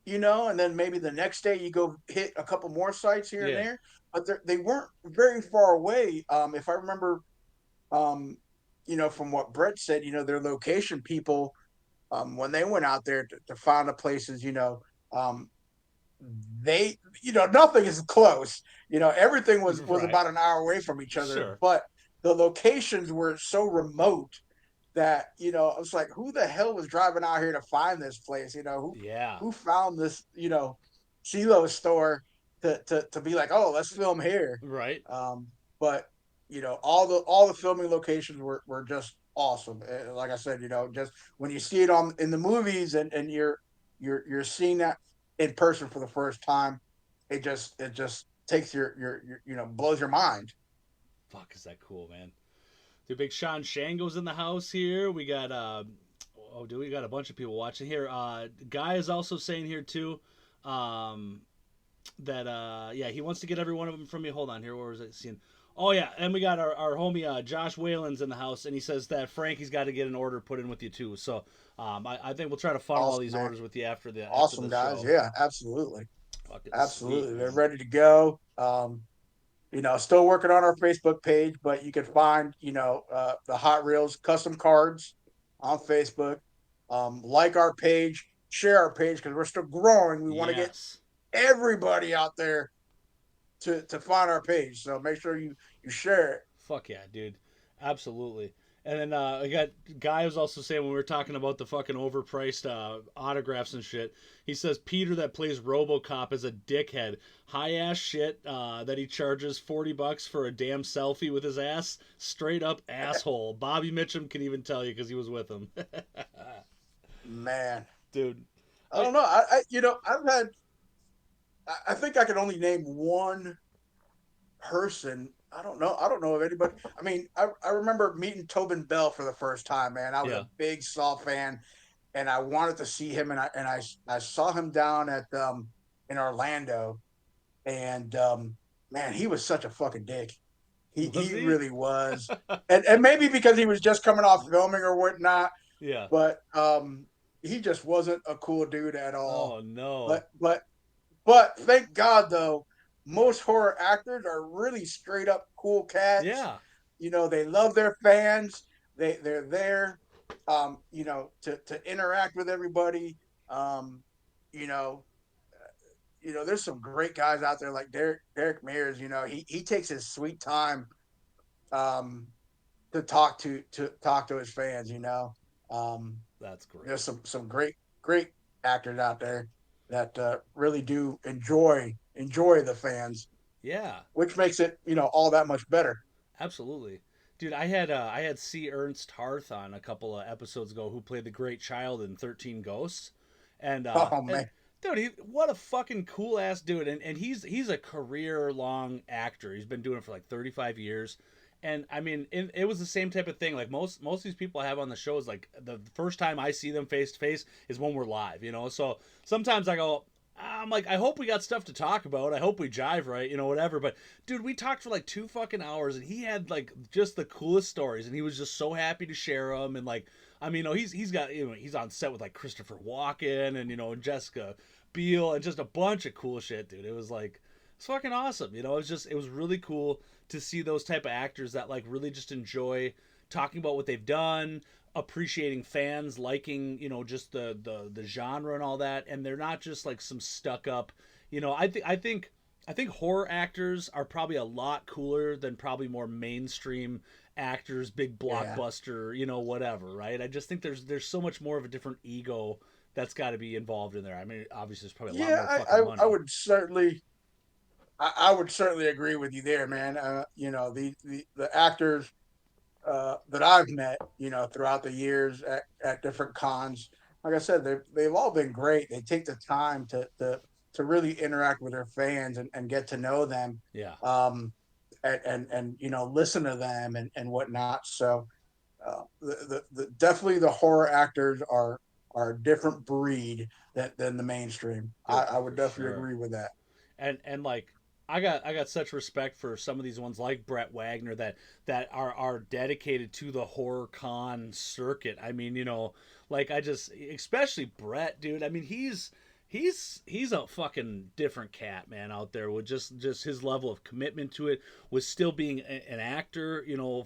and then maybe the next day you go hit a couple more sites here and Yeah. there. but they weren't very far away. If I remember, um, from what Brett said, their location people, when they went out there to find the places, um, they, nothing is close. Everything was Right. about an hour away from each other, Sure. but the locations were so remote that I was like, who the hell was driving out here to find this place? Yeah. Who found this CeeLo store to be like, oh, let's film here. Right. But all the filming locations were just awesome. Like I said, just when you see it on in the movies and you're seeing that in person for the first time, it just takes your blows your mind. Fuck, is that cool, man? The big Sean Shango's in the house here. We got oh, do we got a bunch of people watching here? Guy is also saying here too, um, that yeah, he wants to get every one of them from me. Hold on here, where was I seeing? Oh yeah, and we got our homie Josh Whalen's in the house, and he says that Frankie's got to get an order put in with you too. So I think we'll try to funnel all Awesome, these man. orders with you after Awesome the guys. show. Yeah, absolutely. Fucking sweet, Absolutely. They're man. ready to go. Still working on our Facebook page, but you can find, the HotReels Custom Cards on Facebook. Like our page, share our page because we're still growing. We want to get Yes. everybody out there to find our page. So make sure you share it. Fuck yeah, dude. Absolutely. And then I got Guy was also saying when we were talking about the fucking overpriced autographs and shit. He says Peter that plays RoboCop is a dickhead. High ass shit that he charges $40 for a damn selfie with his ass. Straight up asshole. Bobby Mitchum can even tell you because he was with him. Man, Dude. I don't know. I've had. I think I can only name one person. I don't know. I don't know of anybody. I mean, I remember meeting Tobin Bell for the first time, man. I was Yeah. a big Saw fan, and I wanted to see him, and I saw him down at in Orlando, and man, he was such a fucking dick. He Was he he? really was, and maybe because he was just coming off filming or whatnot, Yeah. but he just wasn't a cool dude at all. Oh no. But thank God though, most horror actors are really straight up cool cats. Yeah. They love their fans. They're there, to interact with everybody. Um, you know, there's some great guys out there like Derek Mears. He takes his sweet time, um, to talk to his fans. Um, That's great. there's some great actors out there that really do enjoy the fans, Yeah. which makes it all that much better. Absolutely, dude. I had C. Ernst Harth on a couple of episodes ago, who played the great child in 13 Ghosts, Oh and man, dude, what a fucking cool ass dude, and he's a career long actor. He's been doing it for like 35 years, and I mean, it was the same type of thing. Like most of these people I have on the show is like the first time I see them face to face is when we're live, So sometimes I go, I'm like, I hope we got stuff to talk about. I hope we jive right, whatever. But dude, we talked for like 2 fucking hours, and he had like just the coolest stories, and he was just so happy to share them. And like, I mean, he's got he's on set with like Christopher Walken and Jessica Biel and just a bunch of cool shit, dude. It was like it's fucking awesome. It was really cool to see those type of actors that like really just enjoy talking about what they've done, appreciating fans liking just the genre and all that, and they're not just like some stuck up I think horror actors are probably a lot cooler than probably more mainstream actors, big yeah, blockbuster, whatever, right? I just think there's so much more of a different ego that's got to be involved in there. I mean, obviously there's probably a lot yeah. more I fucking I, I money. would certainly I would certainly agree with you there, man. The actors that I've met, throughout the years at different cons. Like I said, they've all been great. They take the time to really interact with their fans and get to know them, Yeah, and listen to them and whatnot. So definitely the horror actors are a different breed than the mainstream. dude, I would for definitely sure. agree with that. And like I got such respect for some of these ones like Brett Wagner that are dedicated to the horror con circuit. I mean, like I just especially Brett, dude. I mean, He's a fucking different cat, man, out there with just his level of commitment to it, with still being an actor,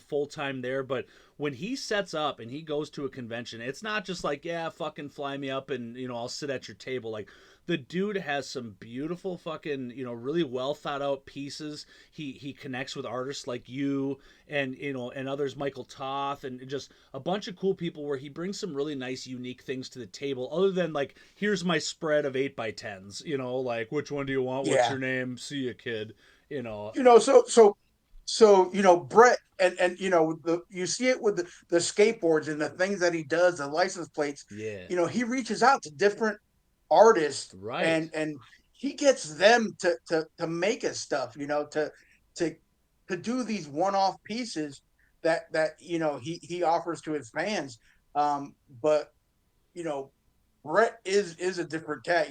full time there. But when he sets up and he goes to a convention, it's not just like, yeah, fucking fly me up and I'll sit at your table. Like, the dude has some beautiful fucking really well thought out pieces. He connects with artists like you and and others, Michael Toth, and just a bunch of cool people, where he brings some really nice unique things to the table, other than like, here's my spread of 8x10s, like, which one do you want, what's Yeah. your name, see ya, kid. you know Brett, and you see it with the skateboards and the things that he does, the license plates. yeah, He reaches out to different artists, right, and he gets them to make his stuff. To to do these one-off pieces that he offers to his fans. But you know, Brett is a different cat.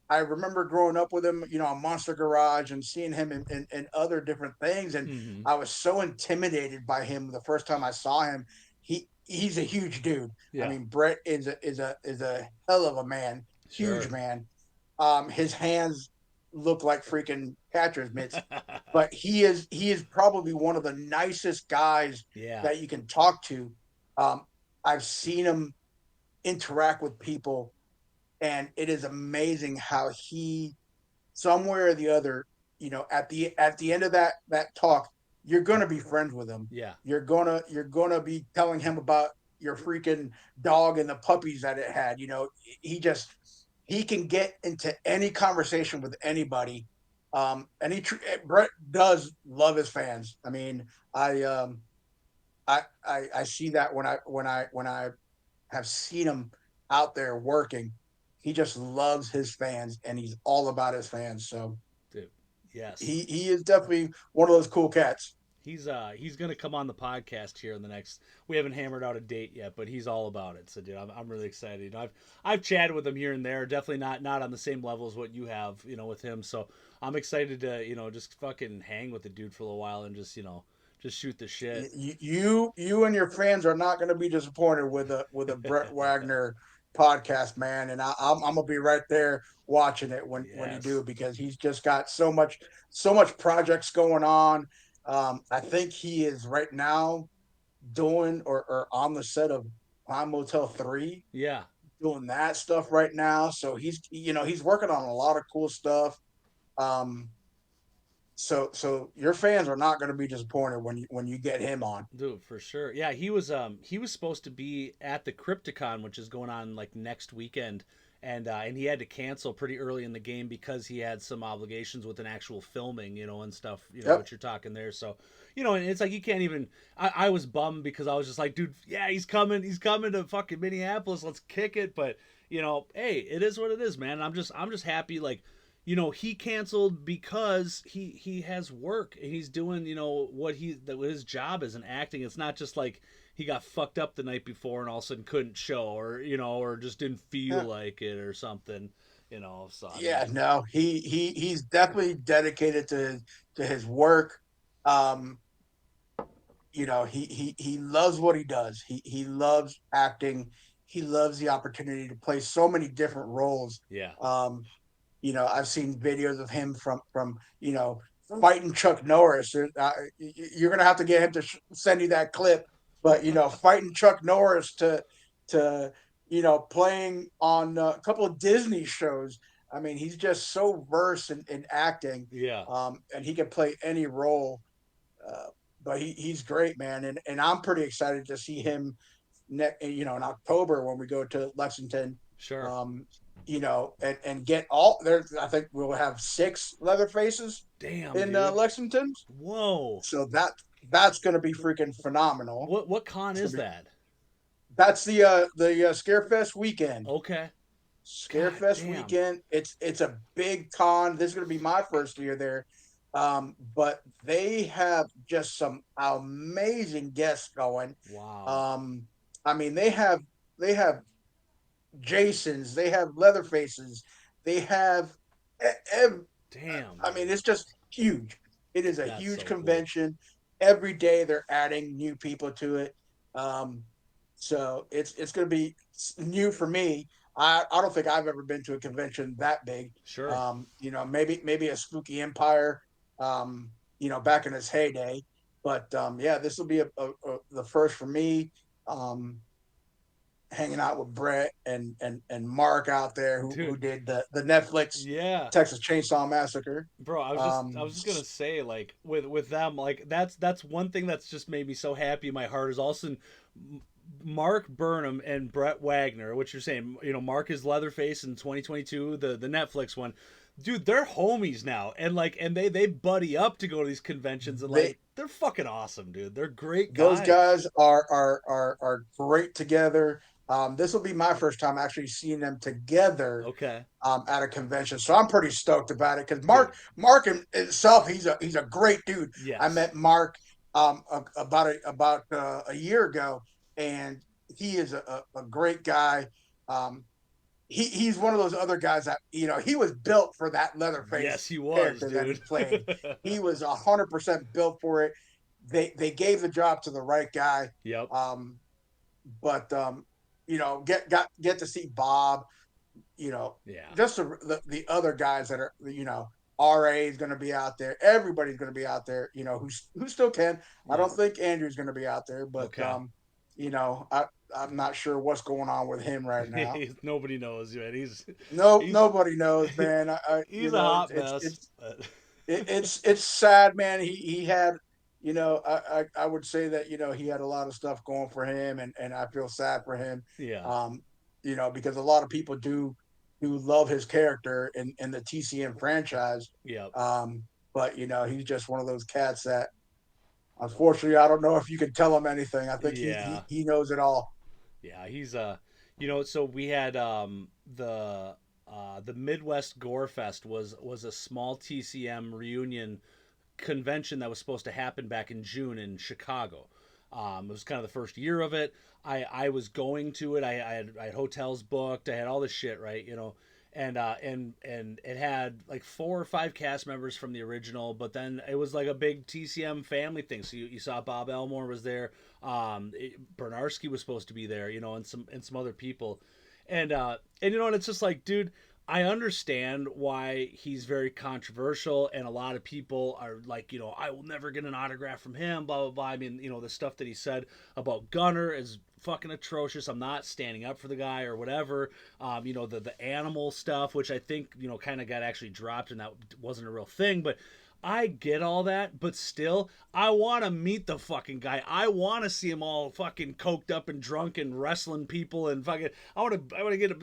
I remember growing up with him, on Monster Garage, and seeing him in other different things, and mm-hmm. I was so intimidated by him the first time I saw him. He's a huge dude. I Yeah, mean, Brett is a hell of a man, huge sure. man. His hands look like freaking catcher's mitts, but he is probably one of the nicest guys Yeah, that you can talk to. I've seen him interact with people, and it is amazing how he, somewhere or the other, at the end of that talk, you're gonna be friends with him. yeah, You're gonna be telling him about your freaking dog and the puppies that it had. He just he can get into any conversation with anybody. And Brett does love his fans. I mean, I see that when I have seen him out there working. He just loves his fans, and he's all about his fans. So dude, yes. he is definitely one of those cool cats. He's gonna come on the podcast here in the next. We haven't hammered out a date yet, but he's all about it. So, dude, I'm really excited. I've chatted with him here and there. Definitely not on the same level as what you have, with him. So I'm excited to just fucking hang with the dude for a little while and just shoot the shit. You and your fans are not going to be disappointed with a Brett Wagner podcast, man. And I'm gonna be right there watching it when you Yes. do, because he's just got so much projects going on. I think he is right now doing or on the set of Prime Motel 3, Yeah. doing that stuff right now. So he's working on a lot of cool stuff. Um, so your fans are not going to be disappointed when you get him on. Dude, for sure. Yeah, he was supposed to be at the Crypticon, which is going on like next weekend, and he had to cancel pretty early in the game because he had some obligations with an actual filming, and stuff, Yep. what you're talking there. So, and it's like you can't even. I was bummed because I was just like, dude, yeah, he's coming to fucking Minneapolis. Let's kick it. But hey, it is what it is, man. I'm just happy, like, he canceled because he has work and he's doing, what his job is in acting. It's not just like he got fucked up the night before and all of a sudden couldn't show, or just didn't feel Yeah. like it or something, so I Yeah, mean, no, he's definitely dedicated to his work. Um, he loves what he does. He loves acting. He loves the opportunity to play so many different roles. yeah. Um, I've seen videos of him from fighting Chuck Norris. You're gonna have to get him to send you that clip. But fighting Chuck Norris to playing on a couple of Disney shows. I mean, he's just so versed in acting, Yeah. and he can play any role. Uh, but he's great, man, and I'm pretty excited to see him in October when we go to Lexington. Sure. Um, and get all there. I think we'll have 6 leather faces Damn, in dude. Lexington. Whoa. So that's going to be freaking phenomenal. What con It's is gonna be that? that's the Scarefest weekend. Okay. God Scarefest damn. weekend. It's a big con. This is going to be my first year there. But they have just some amazing guests going. Wow. Um, I mean, they have Jasons, they have Leatherfaces, they have. Damn, I mean, dude. it's just huge. It is a That's huge so cool. convention. Every day they're adding new people to it. So it's going to be new for me. I don't think I've ever been to a convention that big. Sure. Maybe a Spooky Empire, back in its heyday. But yeah, this will be the first for me. Um, Hanging out with Brett and Mark out there who Dude, did the Netflix yeah. Texas Chainsaw Massacre. Bro, I was just gonna say, like, with them, like, that's one thing that's just made me so happy in my heart is also Mark Burnham and Brett Wagner, which you're saying, Mark is Leatherface in 2022, the Netflix one. Dude, they're homies now, and like, and they buddy up to go to these conventions, and They like, they're fucking awesome, dude. They're great Those guys. guys are great together. This will be my first time actually seeing them together Okay, at a convention, so I'm pretty stoked about it because dude. Mark in itself, he's a great dude. I Yes. met Mark about a year ago, and he is a great guy. Um, he's one of those other guys that he was built for that Yes, Leatherface he was, character that he dude. played. He was 100% built for it. They gave the job to the right guy. Yep. Um, but get to see Bob. You know, Yeah. just the other guys that are RA is going to be out there. Everybody's going to be out there. Who still can. I don't Yep. think Andrew's going to be out there, but Okay. I'm not sure what's going on with him right now. Nobody knows, man. No, He's nobody knows, man. he's a hot mess. It's sad, man. He had, I would say that he had a lot of stuff going for him, and I feel sad for him. Yeah. Because a lot of people do love his character in the TCM franchise. Yep. But he's just one of those cats that, unfortunately, I don't know if you can tell him anything. I think Yeah. he knows it all. Yeah. He's so we had the Midwest Gore Fest was a small TCM reunion convention that was supposed to happen back in June in Chicago. It was kind of the first year of it. I was going to it. I had hotels booked. I had all this shit, right? And it had like 4 or 5 cast members from the original, but then it was like a big TCM family thing. So you saw Bob Elmore was there. Bernarski was supposed to be there, and some other people, and it's just like, dude, I understand why he's very controversial, and a lot of people are like, I will never get an autograph from him, blah blah blah. I mean, the stuff that he said about Gunner is fucking atrocious. I'm not standing up for the guy or whatever. The animal stuff, which I think kind of got actually dropped, and that wasn't a real thing, but. I get all that, but still, I want to meet the fucking guy. I want to see him all fucking coked up and drunk and wrestling people and fucking. I want to get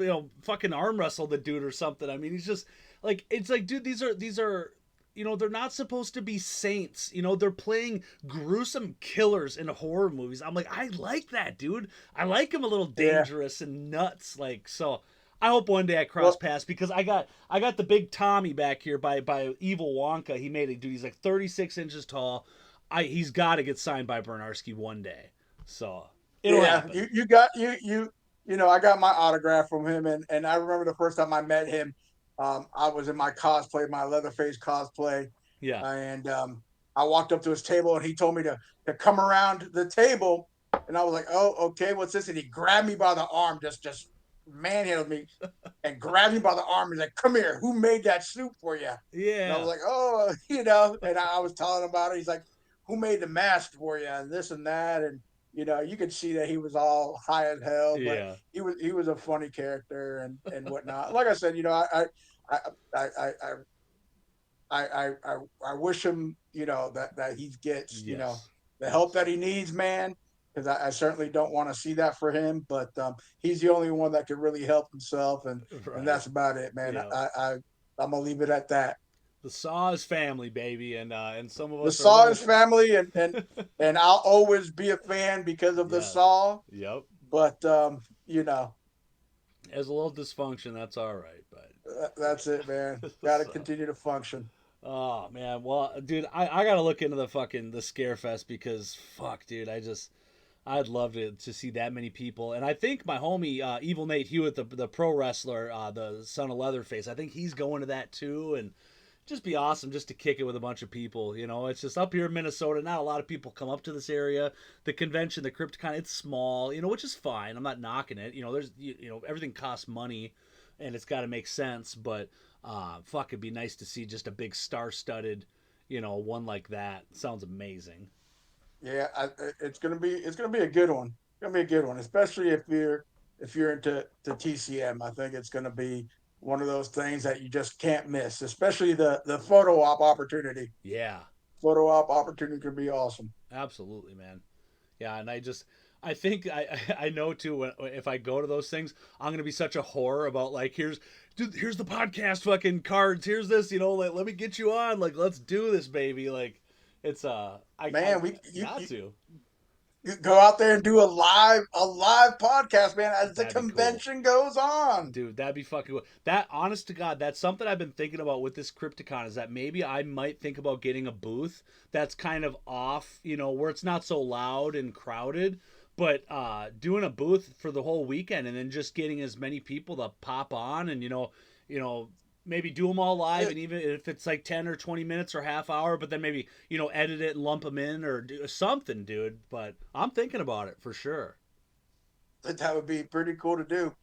fucking arm wrestle the dude or something. I mean, he's just like, it's like, dude, these are they're not supposed to be saints. They're playing gruesome killers in horror movies. I'm like, I like that, dude. I like him a little Yeah. dangerous and nuts, like so. I hope one day I cross Well, paths because I got the big Tommy back here by Evil Wonka. He made it, dude. He's like 36 inches tall. He's got to get signed by Bernarski one day. So it'll yeah, happen. I got my autograph from him, and I remember the first time I met him. I was in my cosplay, my Leatherface cosplay, Yeah. and I walked up to his table, and he told me to come around the table, and I was like, "Oh, okay, what's this?" And he grabbed me by the arm, just manhandled me, and grabbed me by the arm. He's like, "Come here, who made that soup for you?" And I was Yeah. like, "Oh, And I was telling him about it. He's like, "Who made the mask for you?" And this and that, and you could see that he was all high as hell, but Yeah. he was a funny character and whatnot. Like I said, I I I I wish him, that he gets, Yes. the help that he needs, man. Because I certainly don't want to see that for him, but he's the only one that can really help himself, and Right. that's about it, man. Yeah. I'm gonna leave it at that. The Saw is family, baby, and some of The us are a Saw little. is family, and I'll always be a fan because of the Yes. Saw. Yep. But As a little dysfunction, that's all right, but. that's it, man. Got to So. continue to function. Oh man, well, dude, I gotta look into the Scarefest because fuck, dude, I'd love to see that many people, and I think my homie Evil Nate Hewitt, the pro wrestler, the son of Leatherface, I think he's going to that too, and just be awesome just to kick it with a bunch of people. It's just up here in Minnesota. Not a lot of people come up to this area. The convention, the CryptoCon, it's small, which is fine. I'm not knocking it. There's everything costs money, and it's got to make sense. But fuck, it'd be nice to see just a big star-studded, one like that. Sounds amazing. Yeah, it's gonna be a good one. It's gonna be a good one, especially if you're into TCM. I think it's gonna be one of those things that you just can't miss, especially the photo op opportunity. Yeah, Photo op opportunity could be awesome. absolutely, man. Yeah, and I think I know too. If I go to those things, I'm gonna be such a whore about like here's the podcast fucking cards. Here's this, like let me get you on. Like let's do this, baby. Like it's I Man, got to. you go out there and do a live podcast, man, as the That'd be cool. convention goes on. Dude, that'd be fucking cool. That, honest to God, that's something I've been thinking about with this Crypticon is that maybe I might think about getting a booth that's kind of off, where it's not so loud and crowded, but doing a booth for the whole weekend and then just getting as many people to pop on and, maybe do them all live and even if it's like 10 or 20 minutes or half hour, but then maybe, edit it and lump them in or do something, dude. But I'm thinking about it for sure. That would be pretty cool to do.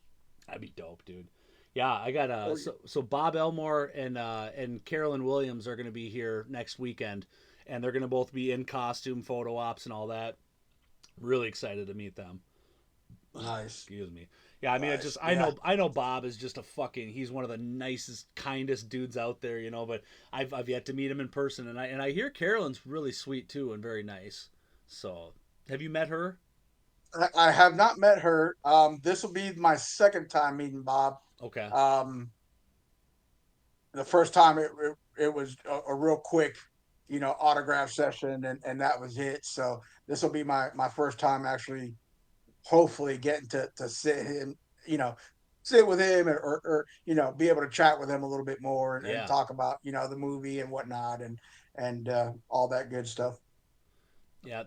That'd be dope, dude. Yeah, I got so Bob Elmore and Carolyn Williams are gonna be here next weekend, and they're gonna both be in costume, photo ops, and all that. Really excited to meet them. Nice. Excuse me. Yeah, I mean, it Nice. just Yeah. I know Bob is just a fucking he's one of the nicest, kindest dudes out there, But I've yet to meet him in person, and I hear Carolyn's really sweet too and very nice. So, have you met her? I have not met her. This will be my second time meeting Bob. Okay. Um, the first time it was a real quick, autograph session, and that was it. So this will be my first time actually, hopefully getting to sit him, sit with him or be able to chat with him a little bit more and Yeah. talk about the movie and whatnot and all that good stuff. Yeah,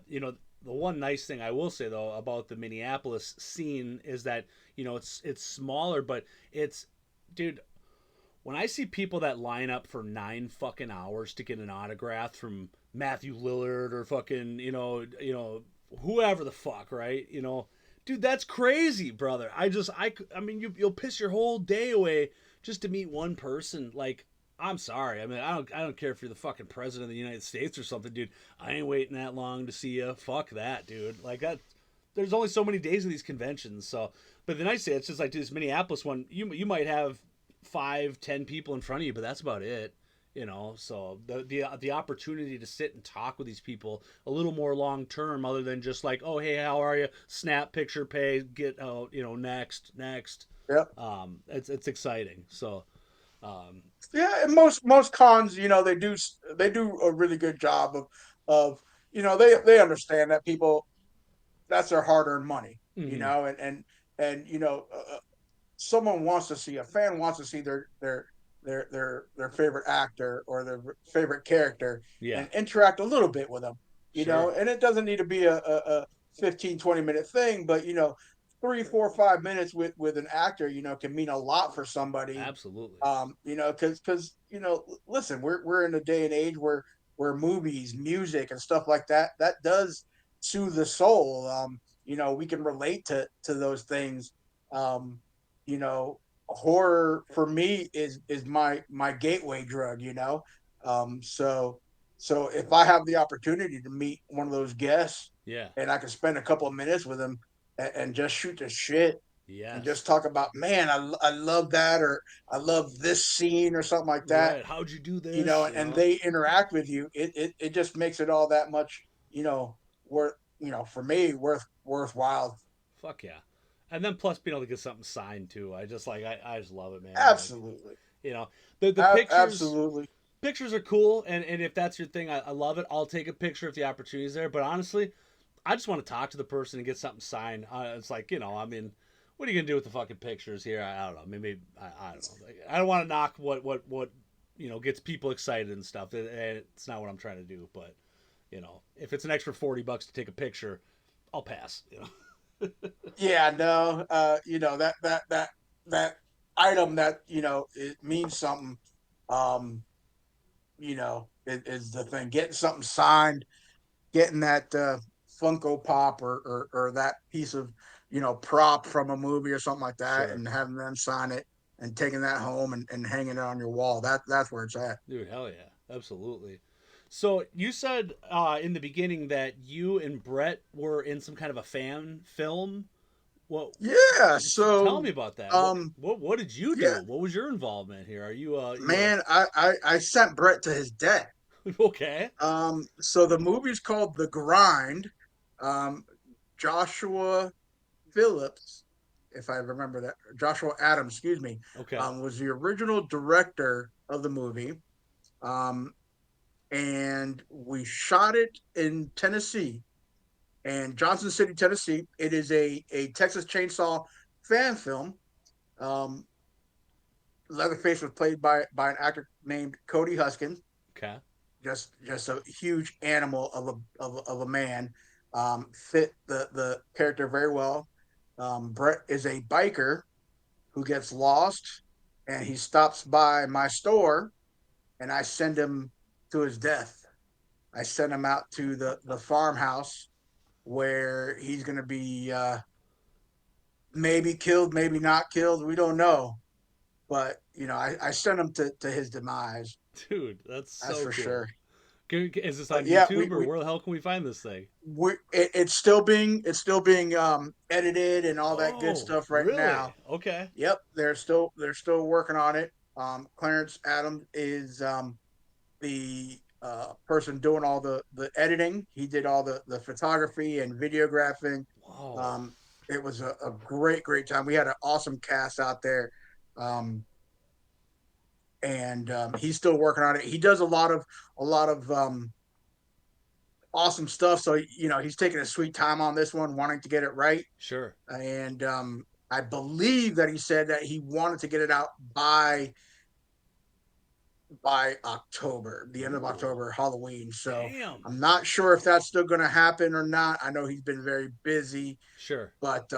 the one nice thing I will say though about the Minneapolis scene is that it's smaller, but it's, dude. When I see people that line up for 9 fucking hours to get an autograph from Matthew Lillard or fucking whoever the fuck, right? Dude, that's crazy, brother. I mean, you'll piss your whole day away just to meet one person. Like, I'm sorry. I mean, I don't care if you're the fucking president of the United States or something, dude. I ain't waiting that long to see you. Fuck that, dude. Like that. There's only so many days of these conventions, so. But then I say it's just like this Minneapolis one. You might have 5, 10 people in front of you, but that's about it. So the opportunity to sit and talk with these people a little more long term, other than just like, oh hey, how are you? Snap picture, pay, get out. Next. Yep. It's exciting. So, Yeah, and most cons, they do a really good job of they understand that people that's their hard earned money, mhm. and someone wants to see a fan wants to see their favorite actor or their favorite character Yeah, and interact a little bit with them, sure, and it doesn't need to be a 15-20 minute thing, but 3 4 5 minutes with an actor can mean a lot for somebody. absolutely. Because listen, we're in a day and age where movies, music, and stuff like that does soothe the soul. We can relate to those things. Um, Horror for me is my gateway drug. So if I have the opportunity to meet one of those guests Yeah. and I can spend a couple of minutes with them and just shoot the shit and Yes. just talk about, man, I love that, or I love this scene or something like that, Right. How'd you do this? and they interact with you, it just makes it all that much, worth, for me, worthwhile. Fuck yeah. And then plus being able to get something signed too. I just love it, man. Like, Absolutely. you know, the pictures Absolutely. pictures are cool, and if that's your thing, I love it. I'll take a picture if the opportunity's there. But honestly, I just want to talk to the person and get something signed. It's like, I mean, what are you gonna do with the fucking pictures here? I don't know. Maybe I don't know. Like, I don't want to knock what gets people excited and stuff. It's not what I'm trying to do. But if it's an extra $40 to take a picture, I'll pass. Yeah, no, that item that it means something. Um, is the thing. Getting something signed, getting that Funko Pop or that piece of prop from a movie or something like that, Sure. and having them sign it and taking that home and hanging it on your wall. That's where it's at. Dude, hell yeah. Absolutely. So you said in the beginning that you and Brett were in some kind of a fan film. What? Yeah. Tell So, me about that. What? um, What did you yeah, do? What was your involvement here? Are you you were man, I sent Brett to his death. okay? So the movie's called The Grind. Um, Joshua Phillips, if I remember that, Joshua Adams, excuse me, Okay. was the original director of the movie. Um, and we shot it in Tennessee, and Johnson City, Tennessee. It is a Texas Chainsaw fan film. Um, Leatherface was played by an actor named Cody Huskins. Okay. Just a huge animal of a man. Fit the character very well. Brett is a biker who gets lost, and he stops by my store, and I send him to his death. I send him out to the farmhouse where he's going to be maybe killed, maybe not killed. We don't know, but I sent him to his demise. Dude, that's That's so for cool. sure. Is this on But yeah, YouTube or where the hell can we find this thing? it's still being edited and all that good Oh, stuff right really? now. Okay. Yep, they're still working on it. Clarence Adams is the person doing all the editing. He did all the photography and videographing. Whoa. Um, it was a great time. We had an awesome cast out there, um, and he's still working on it. He does a lot of awesome stuff. So he's taking a sweet time on this one, wanting to get it right. Sure. And I believe that he said that he wanted to get it out by October, the end of Ooh. October, Halloween. So Damn. I'm not sure if that's still going to happen or not. I know he's been very busy, Sure. but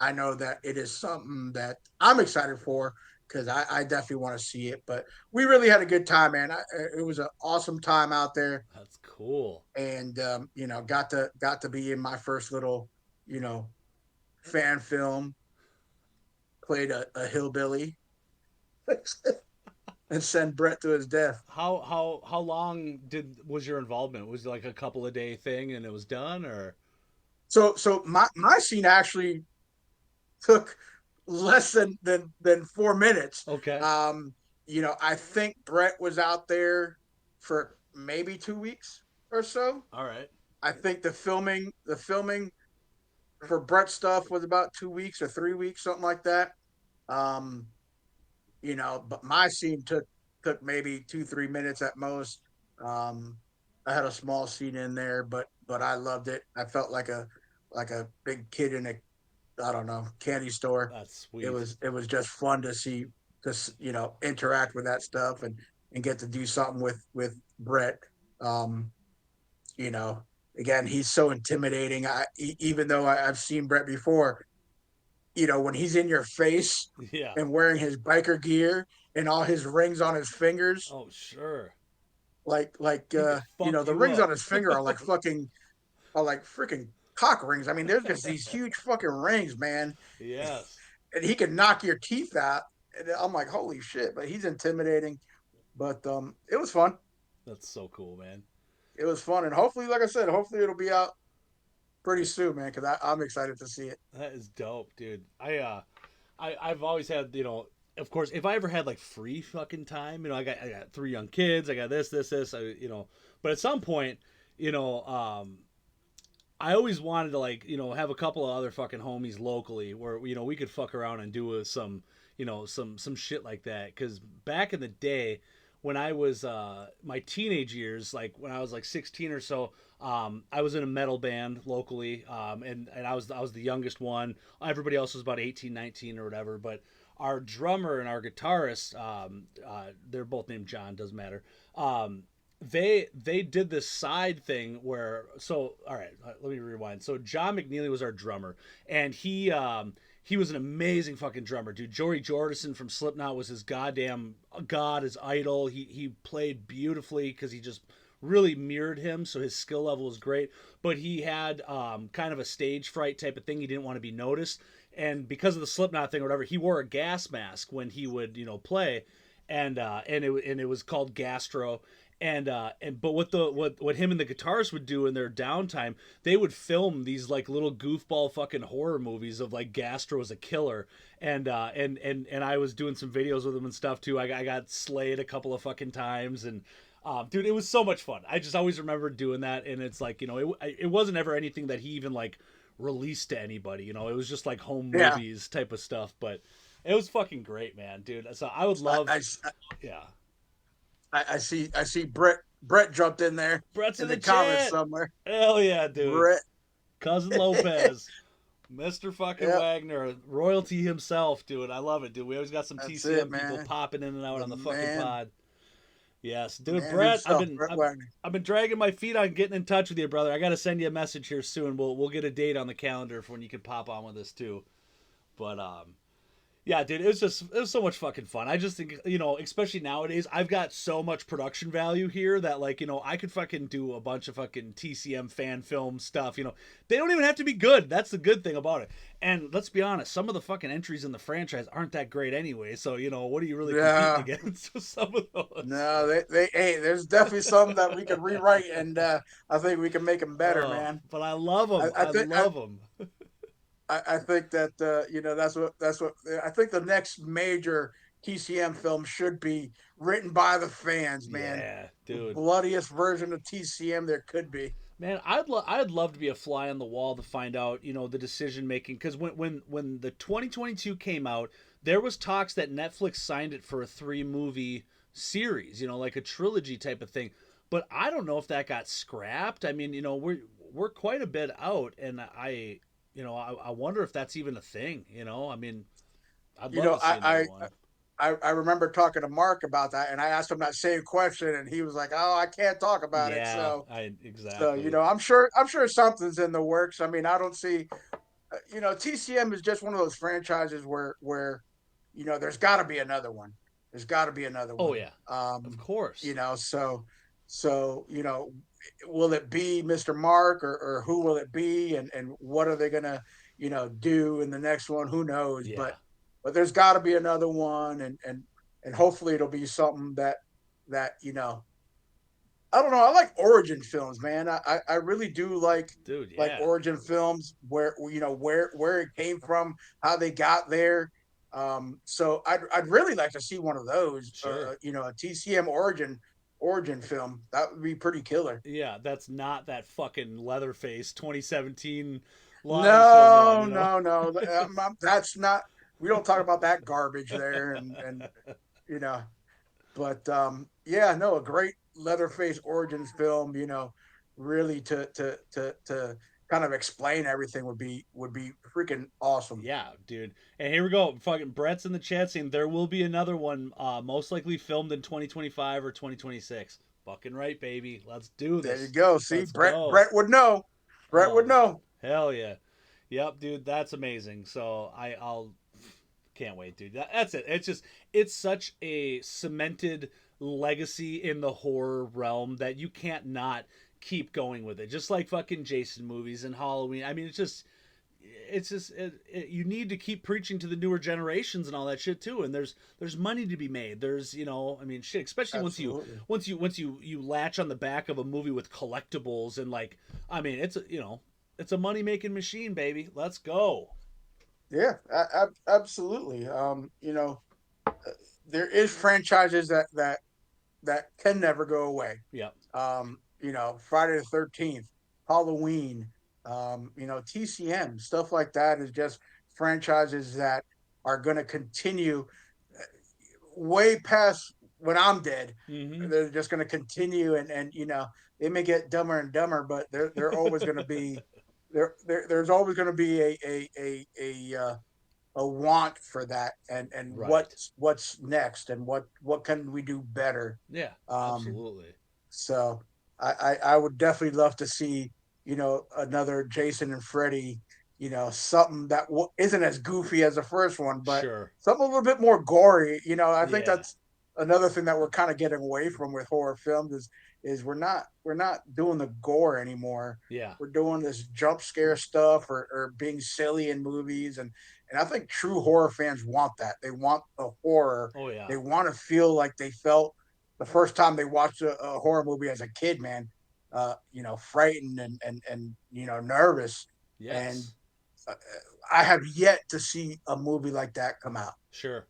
I know that it is something that I'm excited for because I definitely want to see it. But we really had a good time, man. It was an awesome time out there, That's cool. and got to be in my first little, you know, fan film. Played a hillbilly and sent Brett to his death. How long was your involvement? Was it like a couple of day thing and it was done or So my scene actually took less than 4 minutes. okay. Um, I think Brett was out there for maybe 2 weeks or so. All right. I think the filming for Brett stuff was about 2 weeks or 3 weeks, something like that. Um, but my scene took maybe 2-3 minutes at most. Um, I had a small scene in there, but I loved it. I felt like a big kid in a, I don't know, candy store. That's It sweet. was it was just fun to see, to interact with that stuff and get to do something with Brett. Um, you know, Again, he's so intimidating. Even though I've seen Brett before, when he's in your face Yeah. and wearing his biker gear and all his rings on his fingers, Oh, sure. like He could fuck the you rings on up. his finger are like freaking cock rings. I mean, there's just these huge fucking rings, man, Yes. and he can knock your teeth out. And I'm like, holy shit! But he's intimidating. But it was fun. That's so cool, man. It was fun, and hopefully, like I said, hopefully it'll be out pretty soon, man. Because I'm excited to see it. That is dope, dude. I've always had, of course, if I ever had like free fucking time, I got three young kids, I got this, but at some point, you know, I always wanted to like, have a couple of other fucking homies locally where, we could fuck around and do some, some shit like that. Cause back in the day when I was, my teenage years, like when I was like 16 or so, I was in a metal band locally. And I was the youngest one. Everybody else was about 18, 19 or whatever. But our drummer and our guitarist, they're both named John, doesn't matter. They did this side thing where, so all right, let me rewind. So John McNeely was our drummer, and he was an amazing fucking drummer, dude. Joey Jordison from Slipknot was his goddamn god, his idol. He played beautifully because he just really mirrored him, so his skill level was great. But he had kind of a stage fright type of thing. He didn't want to be noticed, and because of the Slipknot thing or whatever, he wore a gas mask when he would play, and it was called Gastro. And but what him and the guitarists would do in their downtime, they would film these like little goofball fucking horror movies of like Gastro as a killer, and I was doing some videos with him and stuff too. I got slayed a couple of fucking times, and dude, it was so much fun. I just always remember doing that, and it's like it wasn't ever anything that he even like released to anybody. It was just like home movies type of stuff, but it was fucking great, man, dude. So I would love, yeah. I see Brett jumped in there. Brett's in the comments chat somewhere. Hell yeah, dude. Brett. Cousin Lopez. Mr. fucking Yep. Wagner. Royalty himself, dude. I love it, dude. We always got some TCM people popping in and out on the fucking pod. Yes. Dude, Brett, I've been dragging my feet on getting in touch with you, brother. I gotta send you a message here soon. We'll get a date on the calendar for when you can pop on with us too. But yeah, dude, it was so much fucking fun. I just think, especially nowadays, I've got so much production value here that, like, I could fucking do a bunch of fucking TCM fan film stuff. They don't even have to be good. That's the good thing about it. And let's be honest, some of the fucking entries in the franchise aren't that great anyway. So, what are you really competing against with some of those? No, there's definitely some that we can rewrite, and I think we can make them better, man. But I love them. I love them. I think that that's what I think the next major TCM film should be written by the fans, man. Yeah, dude. The bloodiest version of TCM there could be. Man, I'd love to be a fly on the wall to find out, the decision making, because when the 2022 came out, there was talks that Netflix signed it for a 3-movie series, like a trilogy type of thing. But I don't know if that got scrapped. I mean, we're quite a bit out, and I wonder if that's even a thing. I mean, I'd love to see another one. I remember talking to Mark about that, and I asked him that same question, and he was like, "Oh, I can't talk about it." So exactly. So I'm sure something's in the works. I mean, I don't see, TCM is just one of those franchises where there's got to be another one. There's got to be another one. Oh yeah, of course. So will it be Mr. Mark or who will it be, and what are they gonna do in the next one? Who knows? Yeah. But there's got to be another one, and hopefully it'll be something that I don't know. I like origin films, man. I really do like origin films where where it came from, how they got there. So I'd really like to see one of those. Sure. A TCM origin film. That would be pretty killer. Yeah, that's not that fucking Leatherface 2017. No. That's not. We don't talk about that garbage there, and But a great Leatherface origins film. Really to kind of explain everything would be freaking awesome. Yeah, dude. And here we go. Fucking Brett's in the chat saying there will be another one, most likely filmed in 2025 or 2026. Fucking right, baby. Let's do this. There you go. See, Brett would know. Brett would know. Hell yeah. Yep, dude. That's amazing. So I'll can't wait, dude. That's it. It's such a cemented legacy in the horror realm that you can't not keep going with it. Just like fucking Jason movies and Halloween. I mean, you need to keep preaching to the newer generations and all that shit too. And there's money to be made. There's I mean, shit. Especially once you latch on the back of a movie with collectibles and like, I mean, it's a money making machine, baby. Let's go. Yeah, absolutely. There is franchises that can never go away. Yeah. Friday the 13th, Halloween, TCM, stuff like that is just franchises that are going to continue way past when I'm dead. Mm-hmm. They're just going to continue, and they may get dumber and dumber, but they're always going to be there's always going to be a want for that, and right. what's next, and what can we do better? Yeah, absolutely. So I would definitely love to see another Jason and Freddy something that isn't as goofy as the first one, but Sure. something a little bit more gory. I think Yeah. that's another thing that we're kind of getting away from with horror films is we're not doing the gore anymore. Yeah. We're doing this jump scare stuff or being silly in movies, and I think true horror fans want that. They want the horror. Oh yeah. They want to feel like they felt the first time they watched a horror movie as a kid, man. Frightened and nervous, and Yes. uh, I have yet to see a movie like that come out. Sure.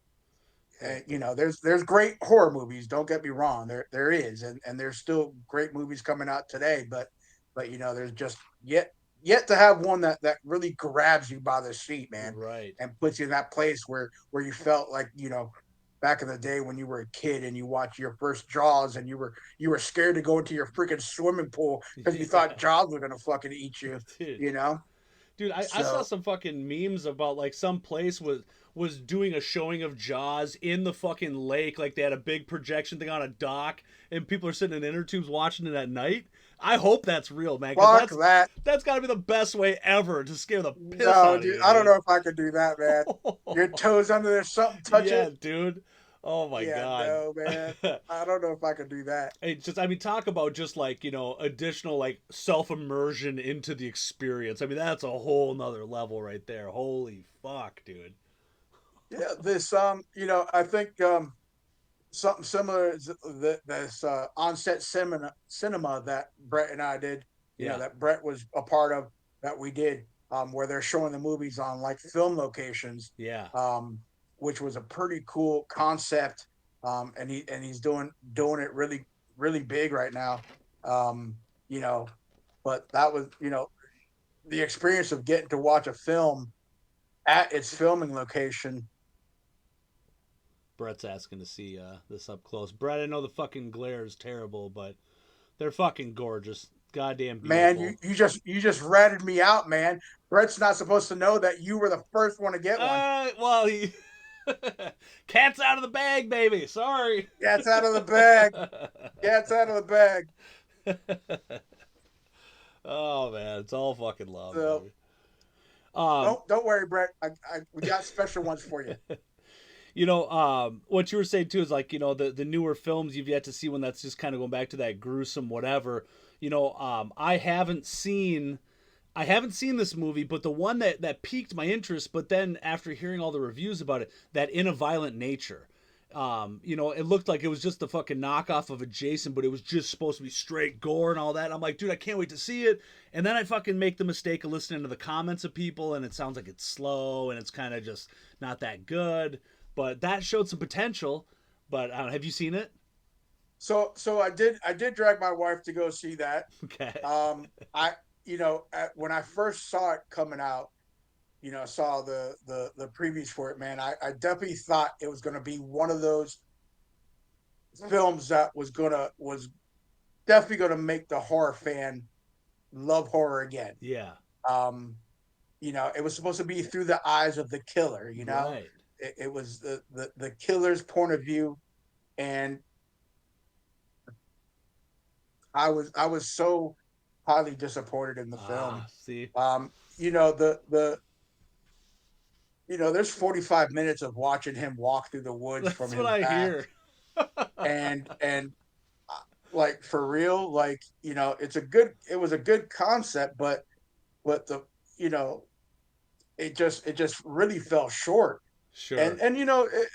And there's great horror movies. Don't get me wrong. There is, and there's still great movies coming out today. But there's just yet to have one that really grabs you by the seat, man, Right. and puts you in that place where you felt like back in the day when you were a kid and you watched your first Jaws and you were scared to go into your freaking swimming pool because you Yeah. thought Jaws were gonna fucking eat you. Dude. You know. Dude, I saw So some fucking memes about like some place was doing a showing of Jaws in the fucking lake. Like they had a big projection thing on a dock, and people are sitting in inner tubes watching it at night. I hope that's real, man, because fuck that. that's got to be the best way ever to scare the piss No, out of dude, you, I don't dude. know if I could do that, man. Your toes under there, something touch Yeah, it. dude. Oh my Yeah, god. no, man. I don't know if I could do that. It just, I mean, talk about just like, additional like self immersion into the experience. I mean, that's a whole nother level right there. Holy fuck, dude. Yeah, I think something similar is this on-set cinema that Brett and I did. Yeah. That Brett was a part of that we did, where they're showing the movies on like film locations, Yeah. which was a pretty cool concept. And he's doing it really really big right now. Um, you know, but that was the experience of getting to watch a film at its filming location. Brett's asking to see this up close. Brett, I know the fucking glare is terrible, but they're fucking gorgeous. Goddamn Man, you beautiful. you just ratted me out, man. Brett's not supposed to know that you were the first one to get one. Well, he. Cat's out of the bag, baby. Sorry. Cat's out of the bag. Cat's out of the bag. Oh man, it's all fucking love, So baby. Um, don't worry, Brett. We got special ones for you. What you were saying too is like, the newer films you've yet to see one that's just kind of going back to that gruesome whatever. I haven't seen this movie, but the one that piqued my interest, but then after hearing all the reviews about it, that In a Violent Nature. It looked like it was just the fucking knockoff of a Jason, but it was just supposed to be straight gore and all that. I'm like, dude, I can't wait to see it. And then I fucking make the mistake of listening to the comments of people, and it sounds like it's slow and it's kind of just not that good. But that showed some potential. But have you seen it? So I did drag my wife to go see that. Okay. I when I first saw it coming out, saw the previews for it, man. I definitely thought it was gonna be one of those films that was definitely gonna make the horror fan love horror again. Yeah. Um, it was supposed to be through the eyes of the killer. Right. It was the killer's point of view, and I was so highly disappointed in the film. See, Um, you know the there's 45 minutes of watching him walk through the woods from that's what his I back, hear. and like for real, like it was a good concept, but the you know it just really fell short. Sure.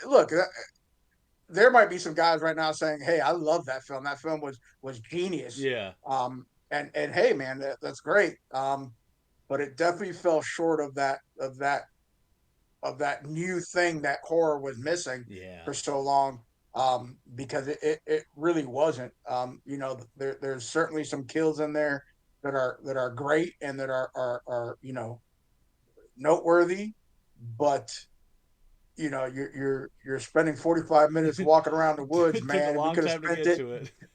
Look, there might be some guys right now saying, "Hey, I love that film. That film was genius." Yeah. And hey, man, that's great. But it definitely fell short of that new thing that horror was missing Yeah. for so long. Because it really wasn't. There's certainly some kills in there that are great and that are noteworthy, but you're spending 45 minutes walking around the woods, It took a man, and we long could have time to spent get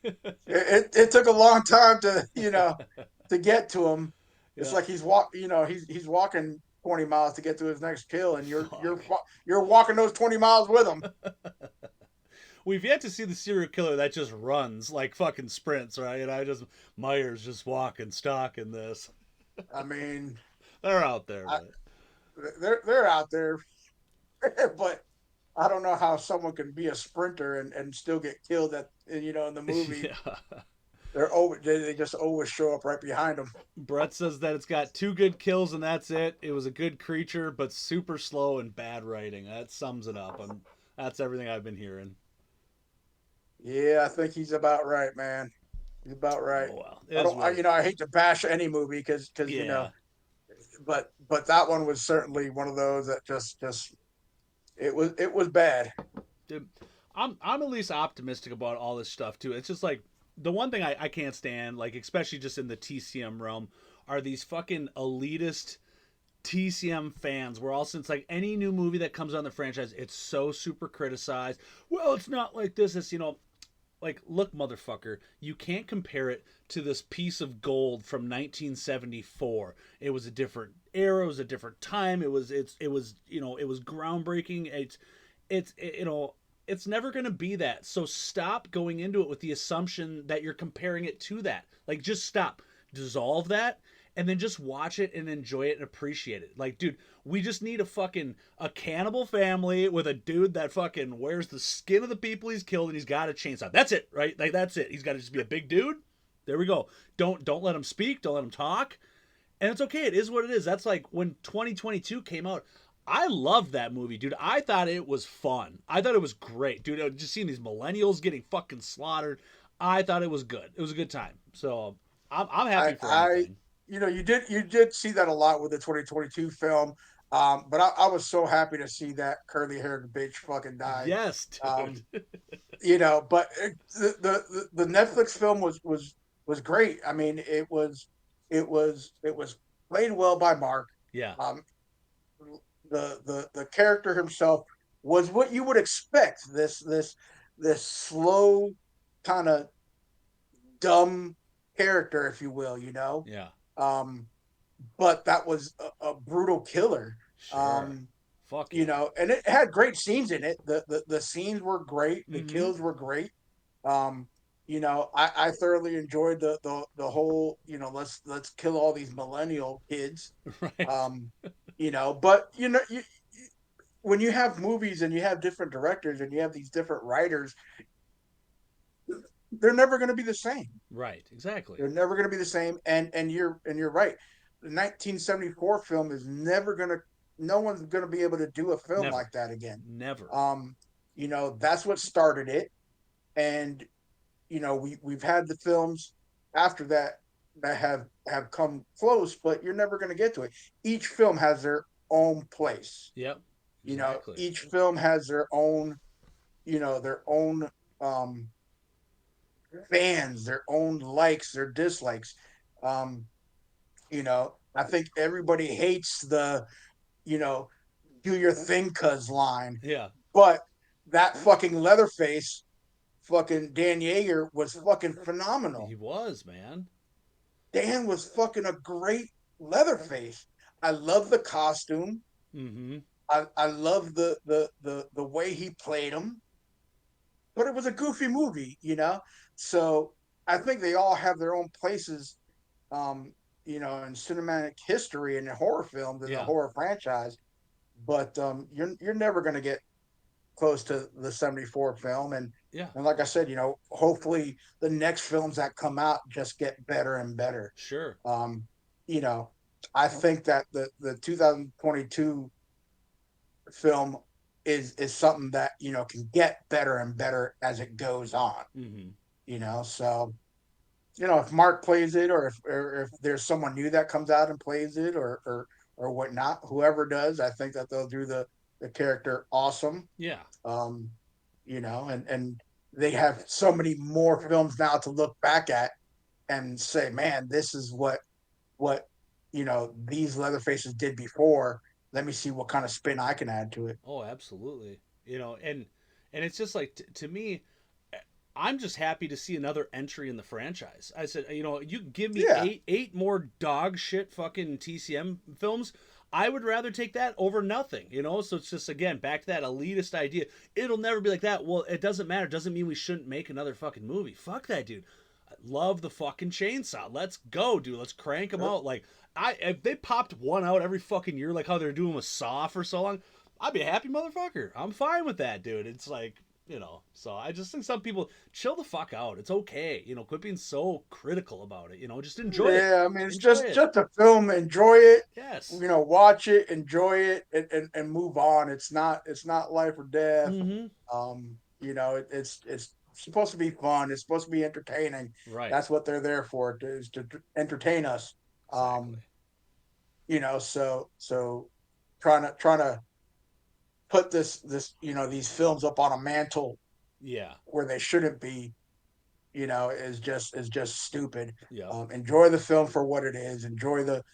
it. to it. It took a long time to get to him. It's Yeah. like he's walking 20 miles to get to his next kill, and you're you're Fuck. you're walking those 20 miles with him. We've yet to see the serial killer that just runs like fucking sprints, right? And Myers just walking, stalking this. I mean, They're out there, I, but they're out there, but I don't know how someone can be a sprinter and still get killed in the movie. yeah. They just always show up right behind them. Brett says that it's got 2 good kills and that's it. It was a good creature, but super slow and bad writing. That sums it up. That's everything I've been hearing. Yeah, I think he's about right, man. He's about right. Oh well, it I is don't, what it I is. hate to bash any movie because Yeah, but that one was certainly one of those that just it was bad. dude, I'm at least optimistic about all this stuff too. It's just like the one thing I can't stand, like especially just in the TCM realm, are these fucking elitist TCM fans where all since like any new movie that comes on the franchise, it's so super criticized. Well, it's not like this. It's like look, motherfucker, you can't compare it to this piece of gold from 1974. It was a different era. It was a different time. It was groundbreaking. It's never going to be that. So stop going into it with the assumption that you're comparing it to that. Like, just stop. Dissolve that and then just watch it and enjoy it and appreciate it. Like, dude, we just need a cannibal family with a dude that fucking wears the skin of the people he's killed and he's got a chainsaw. That's it, right? Like, that's it. He's got to just be a big dude. There we go. Don't let him speak. Don't let him talk. And it's okay. It is what it is. That's like when 2022 came out. I loved that movie, dude. I thought it was fun. I thought it was great, dude. Just seeing these millennials getting fucking slaughtered. I thought it was good. It was a good time. So I'm happy for I anything. you did see that a lot with the 2022 film. But I was so happy to see that curly haired bitch fucking die. Yes, Um, dude. but the Netflix film was great. I mean, it was played well by Mark. Yeah. Um, the character himself was what you would expect. This slow, kind of dumb character, if you will. Yeah. Um, but that was a brutal killer. Sure. Um, Fuck yeah. and it had great scenes in it. The scenes were great. The Mm-hmm. kills were great. Um, I thoroughly enjoyed the whole, let's kill all these millennial kids. Right. Um, but when you have movies and you have different directors and you have these different writers, they're never going to be the same. Right. Exactly. They're never going to be the same. And you're right. The 1974 film is never going to. No one's going to be able to do a film Never. like that again. Never. Um, that's what started it, and we've had the films after that have come close, but you're never going to get to it. Each film has their own place. Yep. Exactly. Each film has their own um, fans, their own likes, their dislikes. Um, I think everybody hates the you know do your thing cuz line, Yeah. but that fucking Leatherface, fucking Dan Yeager was fucking phenomenal. He was, man. Dan was fucking a great Leatherface. I love the costume. Mm-hmm. I love the way he played him, but it was a goofy movie. So I think they all have their own places, in cinematic history and in horror films and the Yeah. horror franchise. But you're never going to get close to the '74 film, and Yeah. and like I said, hopefully the next films that come out just get better and better. Sure. Um, you know, I think that the 2022 film is something that can get better and better as it goes on. Mm-hmm. So if Mark plays it, or if there's someone new that comes out and plays it, or whatnot, whoever does, I think that they'll do the character awesome. Yeah. um, and they have so many more films now to look back at and say, man, this is what these Leatherfaces did before. Let me see what kind of spin I can add to it. Oh, absolutely. And it's just like to me, I'm just happy to see another entry in the franchise. I said, you give me Yeah, eight more dog shit fucking TCM films. I would rather take that over nothing. So it's just again back to that elitist idea. It'll never be like that. Well, it doesn't matter. It doesn't mean we shouldn't make another fucking movie. Fuck that, dude. Love the fucking chainsaw. Let's go, dude. Let's crank them out. Like, if they popped one out every fucking year, like how they're doing with Saw for so long, I'd be a happy motherfucker. I'm fine with that, dude. It's like, so I just think some people chill the fuck out. It's okay. Quit being so critical about it. Just enjoy it. Yeah, I mean, it's Enjoy it. just a film. Enjoy it. Yes. Watch it, enjoy it, and move on. It's not life or death. Mm-hmm. It's supposed to be fun. It's supposed to be entertaining. Right. That's what they're there for, is to entertain us. Exactly. So trying to put these films up on a mantle Yeah. where they shouldn't be, is just stupid. Yeah. Enjoy the film for what it is. Enjoy the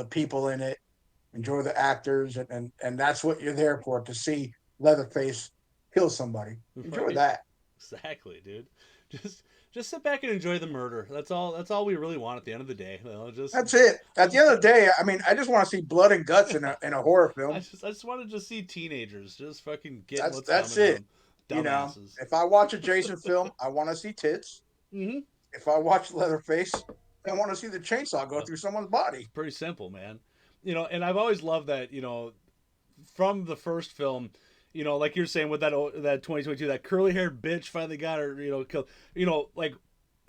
people in it. Enjoy the actors, and that's what you're there for, to see Leatherface kill somebody. Enjoy Right. that. Exactly, dude. Just just sit back and enjoy the murder. That's all we really want at the end of the day. That's it. At the end of the day, I mean, I just want to see blood and guts in a horror film. I just wanted to see teenagers just fucking getting That's what's that's coming to it. them. Dumbasses. If I watch a Jason film, I want to see tits. Mm-hmm. If I watch Leatherface, I want to see the chainsaw go through someone's body. Pretty simple, man. And I've always loved that, from the first film, like you're saying with that 2022, that curly haired bitch finally got her, killed. Like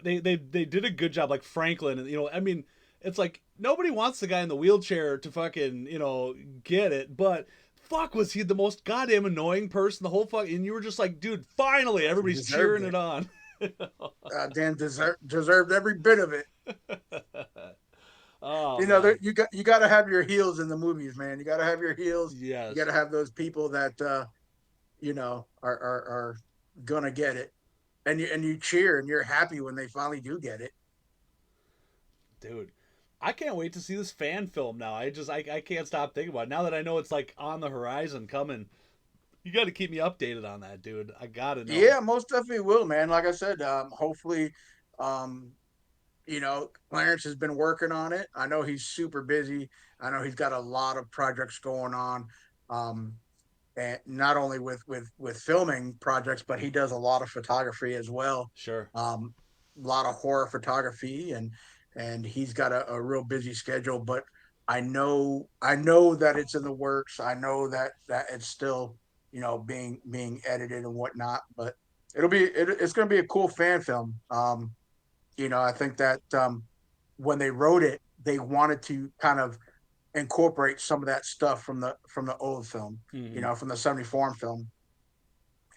they did a good job, like Franklin, and I mean, it's like nobody wants the guy in the wheelchair to fucking get it, but fuck, was he the most goddamn annoying person the whole fuck, and you were just like, dude, finally everybody's cheering it on. Dan deserved every bit of it. Oh, man. You got to have your heels in the movies, man. You got to have your heels. Yes. You got to have those people that are gonna get it, and you cheer and you're happy when they finally do get it. Dude, I can't wait to see this fan film now. I can't stop thinking about it. Now that I know it's like on the horizon coming, you got to keep me updated on that, dude. I gotta know. Yeah, most definitely will, man. Like I said, hopefully, um, Clarence has been working on it. I know he's super busy. I know he's got a lot of projects going on. Um, and not only with filming projects, but he does a lot of photography as well. Sure. A lot of horror photography, and he's got a real busy schedule. But I know that it's in the works. I know that it's still being edited and whatnot. But it's going to be a cool fan film. I think that when they wrote it, they wanted to kind of incorporate some of that stuff from the old film, Mm-hmm. from the '74 film,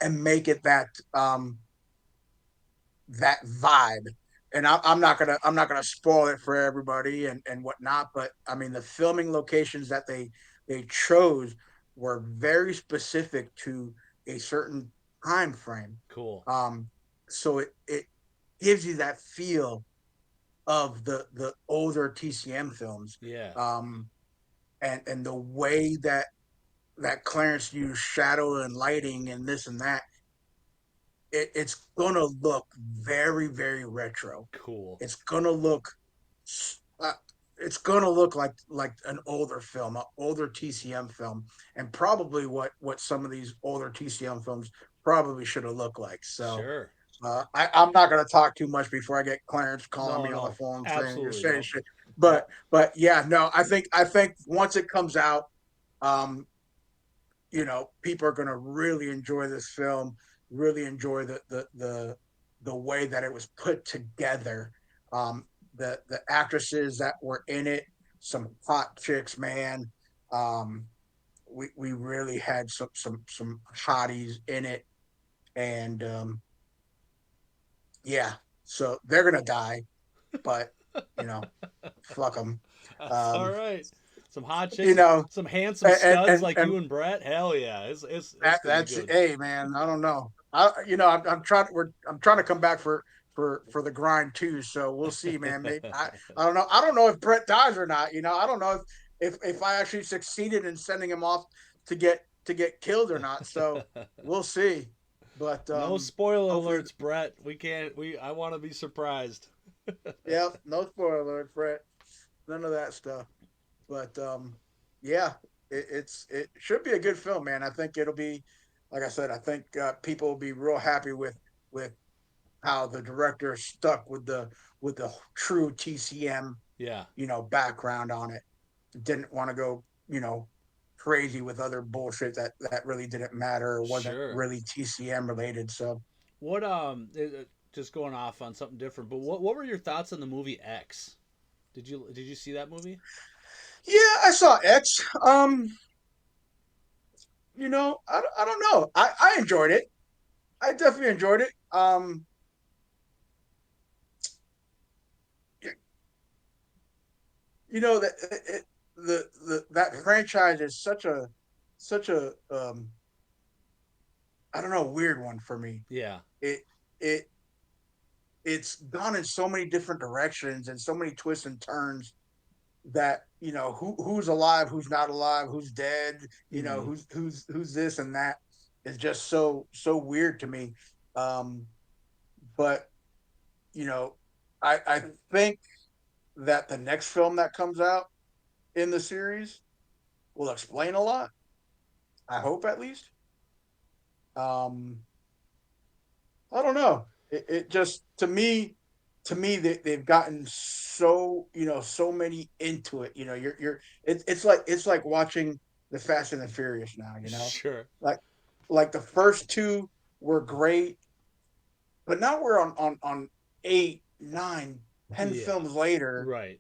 and make it that vibe. And I'm not gonna spoil it for everybody and whatnot, but I mean the filming locations that they chose were very specific to a certain time frame. Cool. So it gives you that feel of the older TCM films. Yeah. And the way that Clarence used shadow and lighting and this and that, it's gonna look very, very retro. Cool. It's gonna look uh, it's gonna look like an older film, an older TCM film, and probably what some of these older TCM films probably should have looked like. So Sure. I'm not going to talk too much before I get Clarence calling No, me on no. the phone saying you're Absolutely. saying No. shit. But yeah, no, I think once it comes out, um, people are going to really enjoy this film, really enjoy the way that it was put together. The actresses that were in it, some hot chicks, man. Um, we really had some hotties in it, and yeah, so they're gonna die, but you know, fuck them. That's all Um, right. Some hot you chicks, know, some handsome studs like and you and Brett. Hell yeah, it's gonna be that's good. hey man, I don't know. I'm trying to come back for the grind too. So we'll see, man. Maybe, I don't know. I don't know if Brett dies or not. I don't know if I actually succeeded in sending him off to get killed or not. So we'll see. But No spoiler hopefully, alerts, Brett. We can't. I want to be surprised. yeah, no spoiler alert, Brett. None of that stuff. But yeah, it should be a good film, man. I think it'll be, like I said, I think people will be real happy with how the director stuck with the true TCM, Yeah. background on it. Didn't want to go, crazy with other bullshit that really didn't matter or wasn't Sure. really TCM related. So What just going off on something different, but what were your thoughts on the movie X? Did you see that movie? yeah, I saw X. I don't know. I enjoyed it. I definitely enjoyed it. That that franchise is such a I don't know, weird one for me. Yeah. It it it's gone in so many different directions and so many twists and turns that who's alive, who's not alive, who's dead, Hmm. who's this and that is just so weird to me. Um, but you know, I think that the next film that comes out in the series will explain a lot. I hope at least. Um, I don't know. It just to me they've gotten so many into it. It's like watching the Fast and the Furious now. Sure. Like like the first two were great, but now we're on eight, nine, 10 Yeah. films later. Right.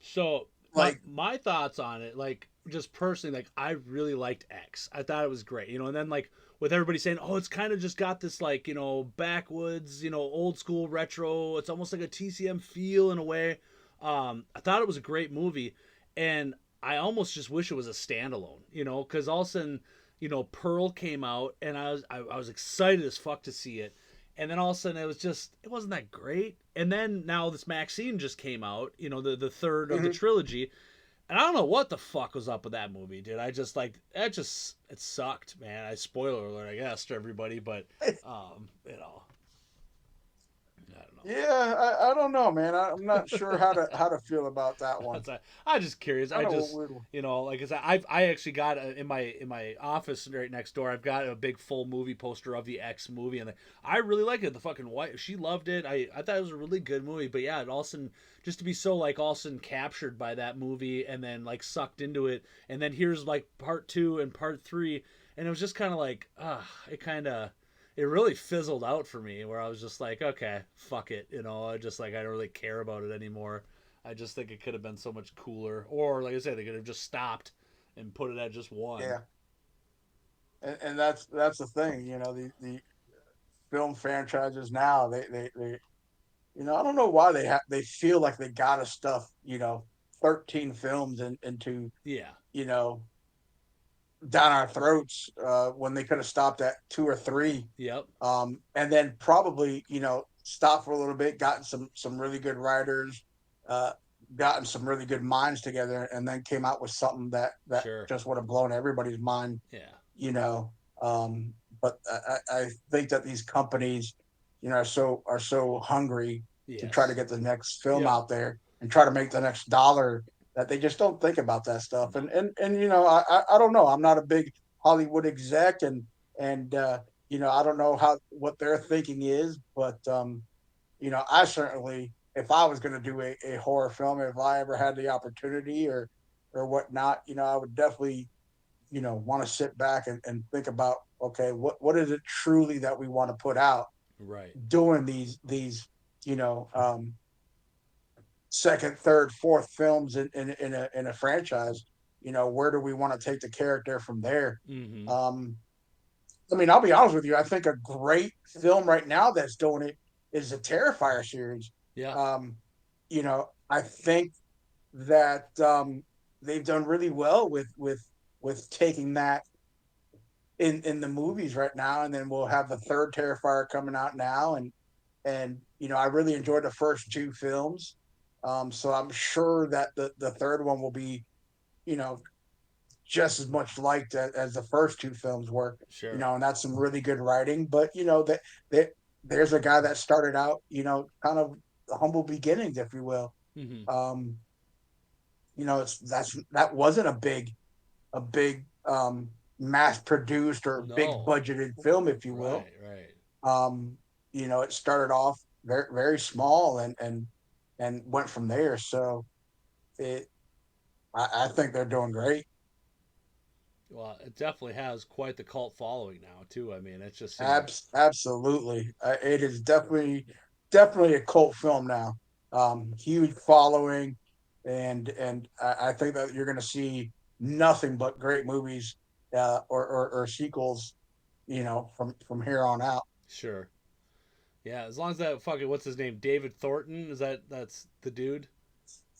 So my Like, my thoughts on it, like just personally, like I really liked X. I thought it was great, and then like with everybody saying, "Oh, it's kind of just got this like backwoods, old school retro. It's almost like a TCM feel in a way." I thought it was a great movie, and I almost just wish it was a standalone, because all of a sudden, Pearl came out, and I was excited as fuck to see it, and then all of a sudden it wasn't that great. And then now this Maxine just came out, the third of the mhm. trilogy, and I don't know what the fuck was up with that movie, dude. I just like it sucked, man. Spoiler alert, I guess, to everybody, but I don't know. Yeah, I don't know, man. I'm not sure how to feel about that one. I'm just curious. I Kind of a just weird one. like I said, I actually got in my office right next door. I've got a big full movie poster of the X movie, and I really like it. The fucking wife, she loved it. I thought it was a really good movie, but yeah, it also just to be so like also captured by that movie and then like sucked into it, and then here's like part two and part three, and it was just kind of like it really fizzled out for me where I was just like, okay, fuck it. I just like, I don't really care about it anymore. I just think it could have been so much cooler. Or, like I said, they could have just stopped and put it at just one. Yeah, and that's the thing. The film franchises now they I don't know why they feel like they gotta stuff 13 films into Yeah. you know down our throats when they could have stopped at two or three, Yep. and then probably stopped for a little bit, gotten some really good writers, uh, gotten some really good minds together, and then came out with something that Sure. just would have blown everybody's mind. Yeah. You know, but I think that these companies, are so hungry to try to Yes. get the next film Yep. out there and try to make the next dollar that they just don't think about that stuff. No. And I don't know. I'm not a big Hollywood exec, and I don't know how what their thinking is, but I certainly, if I was going to do a horror film, if I ever had the opportunity or whatnot, I would definitely want to sit back and think about, okay, what is it truly that we want to put out Right. doing these you know second, third, fourth films in a franchise. Where do we want to take the character from there? Mm-hmm. um I mean, I'll be honest with you, I think a great film right now that's doing it is the Terrifier series. Yeah. I think that they've done really well with taking that in the movies right now, and then we'll have the third Terrifier coming out now, and I really enjoyed the first two films, so I'm sure that the third one will be you know just as much liked as the first two films were, Sure. and that's some really good writing, but that there's a guy that started out kind of humble beginnings, if you will. Mm-hmm. um that wasn't a big mass produced or big No. budgeted film, if you will. Right. Right. Um, it started off very very small and went from there. So it I think they're doing great. Well, it definitely has quite the cult following now too. I mean, it's just, you know, Absolutely, it is definitely a cult film now. Huge following, and I think that you're going to see nothing but great movies or sequels, from here on out. sure. Yeah, as long as that fucking, what's his name, David Thornton, that's the dude,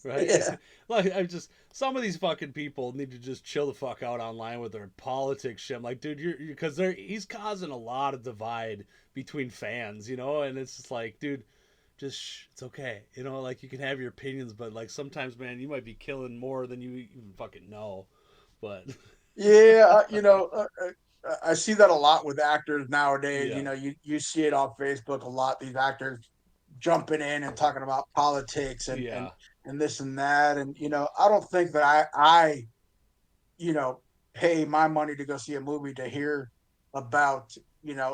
right? Yeah, Like, I just, some of these fucking people need to just chill the fuck out online with their politics shit. I'm like, dude, you're because they're he's causing a lot of divide between fans, you know, and it's just like, dude, just it's okay, you know, like you can have your opinions, but like sometimes, man, you might be killing more than you even fucking know. But yeah, I see that a lot with actors nowadays. yeah, You see it on Facebook a lot. These actors jumping in and talking about politics and and yeah, and this and that. And I don't think that I you know pay my money to go see a movie to hear about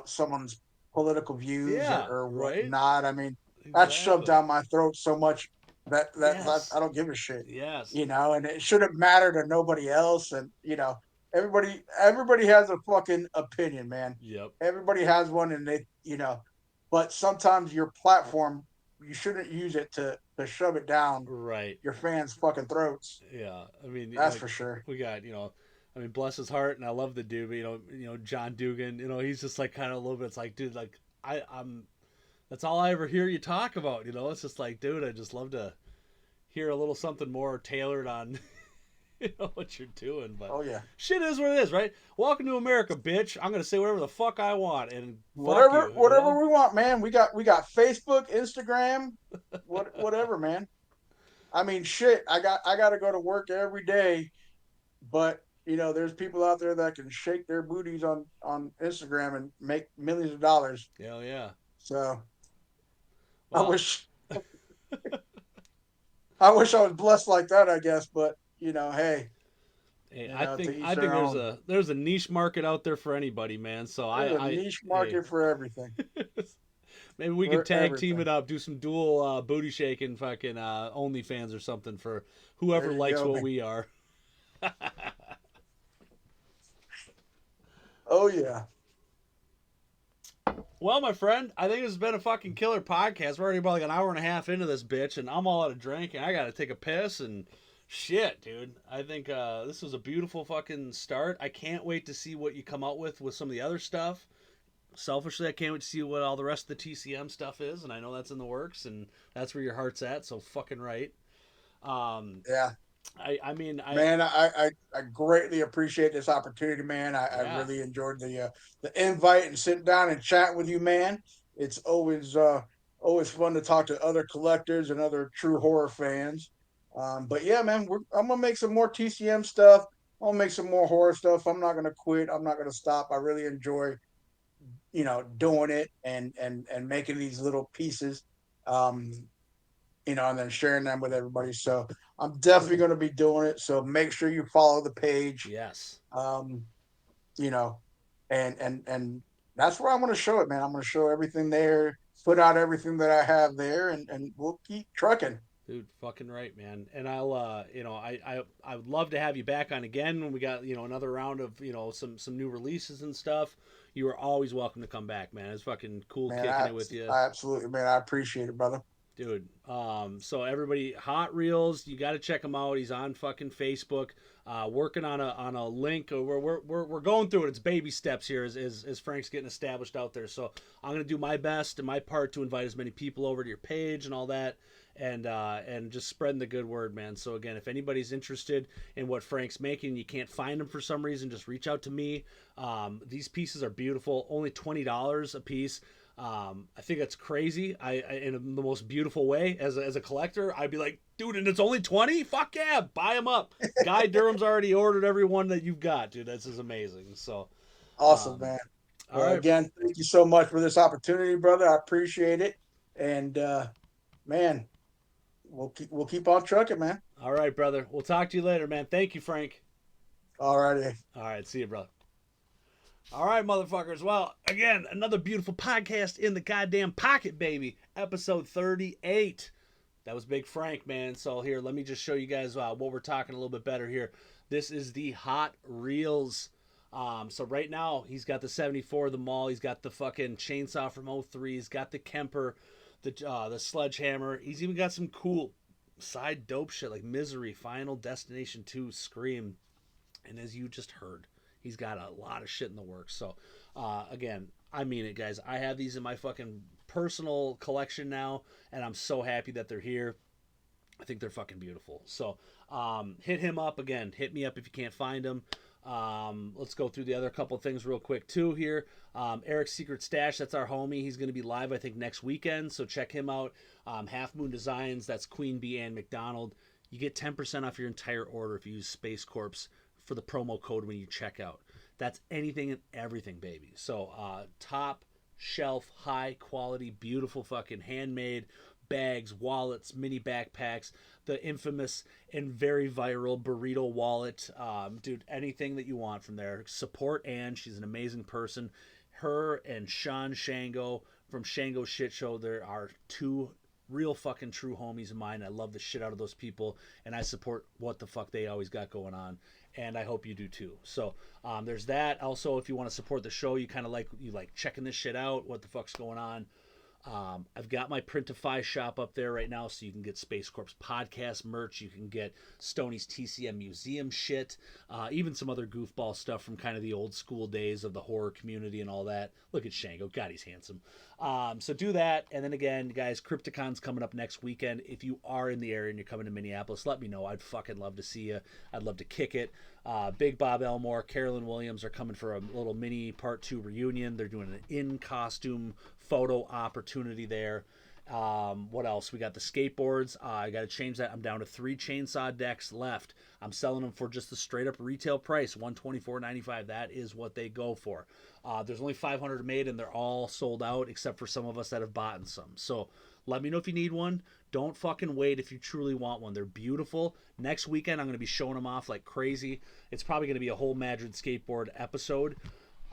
someone's political views or, yeah, or right, whatnot. I mean, that's shoved exactly, down my throat so much that I yes, don't give a shit. yes, And it shouldn't matter to nobody else. And everybody has a fucking opinion, man. yep, Everybody has one, and but sometimes your platform, you shouldn't use it to shove it down right. your fans' fucking throats. Yeah, I mean, That's like for sure. we got, I mean, bless his heart, and I love the dude, but John Dugan, he's just like kind of a little bit. It's like, dude, like I'm. That's all I ever hear you talk about. It's just like, dude, I just love to hear a little something more tailored on, what you're doing. But Oh yeah. shit is what it is, right? Welcome to America, bitch. I'm gonna say whatever the fuck I want, and fuck Whatever you, whatever we want, man. We got Facebook, Instagram, whatever, man. I mean, shit. I got to go to work every day, but there's people out there that can shake their booties on Instagram and make millions of dollars. Hell yeah. So I Well, wish I wish I was blessed like that, I guess. But hey, hey, I to think each I think their there's own. a niche market out there for anybody, man. So There's a I niche hey, market for everything. maybe we can For tag team everything. it up, do some dual booty shaking fucking OnlyFans or something for whoever There you likes go, what man. we are. Oh yeah. Well, my friend, I think this has been a fucking killer podcast. We're already about like an hour and a half into this bitch, and I'm all out of drink, and I gotta take a piss and shit, dude. I think this was a beautiful fucking start. I can't wait to see what you come out with some of the other stuff. Selfishly, I can't wait to see what all the rest of the TCM stuff is, and I know that's in the works, and that's where your heart's at. So fucking right. Um, Yeah. I mean, Man, I greatly appreciate this opportunity, man. I yeah, really enjoyed the invite and sitting down and chatting with you, man. It's always fun to talk to other collectors and other true horror fans. But yeah, man, I'm gonna make some more TCM stuff. I'm gonna make some more horror stuff. I'm not gonna quit. I'm not gonna stop. I really enjoy doing it and making these little pieces. Um, and then sharing them with everybody. So I'm definitely going to be doing it. So make sure you follow the page. yes, Um, you know, and that's where I'm going to show it, man. I'm going to show everything there, put out everything that I have there, and we'll keep trucking. dude, fucking right, man. And I'll, I would love to have you back on again when we got another round of some new releases and stuff. You are always welcome to come back, man. It's fucking cool Man, kicking it with you. I absolutely, man, I appreciate it, brother. Dude, so everybody, Hot Reels, you got to check him out. He's on fucking Facebook, working on a link. We're going through it. It's baby steps here as Frank's getting established out there. So I'm gonna do my best and my part to invite as many people over to your page and all that, and just spreading the good word, man. So again, if anybody's interested in what Frank's making, and you can't find them for some reason, just reach out to me. These pieces are beautiful, only $20 a piece. I think that's crazy. I in the most beautiful way as a collector, I'd be like, dude, and it's only 20. Fuck yeah, buy them up. Guy Durham's already ordered every one that you've got, dude. This is amazing. So, Awesome, um, man. all Well, right, again, thank you so much for this opportunity, brother. I appreciate it. And man, we'll keep on trucking, man. all right, brother. We'll talk to you later, man. Thank you, Frank. All righty. All right, see you, brother. All right, motherfuckers. Well, again, another beautiful podcast in the goddamn pocket, baby. Episode 38. That was Big Frank, man. So here, let me just show you guys what we're talking a little bit better here. This is the Hot Reels. So right now, he's got the 74, the Maul. He's got the fucking chainsaw from 03. He's got the Kemper, the sledgehammer. He's even got some cool side dope shit like Misery, Final Destination 2, Scream. And as you just heard, he's got a lot of shit in the works. So, again, I mean it, guys. I have these in my fucking personal collection now, and I'm so happy that they're here. I think they're fucking beautiful. So, hit him up again. Hit me up if you can't find him. Let's go through the other couple things real quick too here. Eric's Secret Stash, that's our homie. He's going to be live, I think, next weekend. So check him out. Half Moon Designs, that's Queen Bee and McDonald. You get 10% off your entire order if you use Space Corps for the promo code when you check out. That's anything and everything, baby. So top shelf, high quality, beautiful fucking handmade bags, wallets, mini backpacks, the infamous and very viral burrito wallet. Dude, anything that you want from there. Support Ann. She's an amazing person. Her and Sean Shango from Shango Shit Show, there are two real fucking true homies of mine. I love the shit out of those people, and I support what the fuck they always got going on, and I hope you do too. So there's that. Also, if you want to support the show, you like checking this shit out, what the fuck's going on. I've got my Printify shop up there right now, so you can get Space Corps podcast merch. You can get Stoney's TCM Museum shit, even some other goofball stuff from kind of the old school days of the horror community and all that. Look at Shango. God, he's handsome. So do that. And then again, guys, Crypticon's coming up next weekend. If you are in the area and you're coming to Minneapolis, let me know. I'd fucking love to see you. I'd love to kick it. Big Bob Elmore, Carolyn Williams are coming for a little mini part 2 reunion. They're doing an in-costume photo opportunity there. What else? We got the skateboards. I got to change that. I'm down to 3 chainsaw decks left. I'm selling them for just the straight up retail price, $124.95. That is what they go for. There's only 500 made, and they're all sold out except for some of us that have bought some. So let me know if you need one. Don't fucking wait if you truly want one. They're beautiful. Next weekend, I'm going to be showing them off like crazy. It's probably going to be a whole Madrid skateboard episode.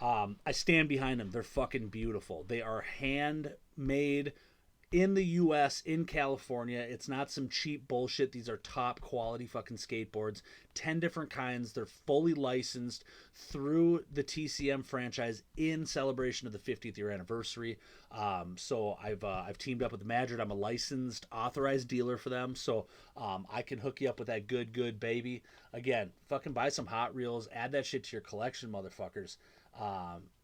I stand behind them. They're fucking beautiful. They are handmade in the U.S., in California. It's not some cheap bullshit. These are top quality fucking skateboards. 10 different kinds. They're fully licensed through the TCM franchise in celebration of the 50th year anniversary. So I've teamed up with Madrid. I'm a licensed, authorized dealer for them. So I can hook you up with that good baby. Again, fucking buy some Hot Reels. Add that shit to your collection, motherfuckers.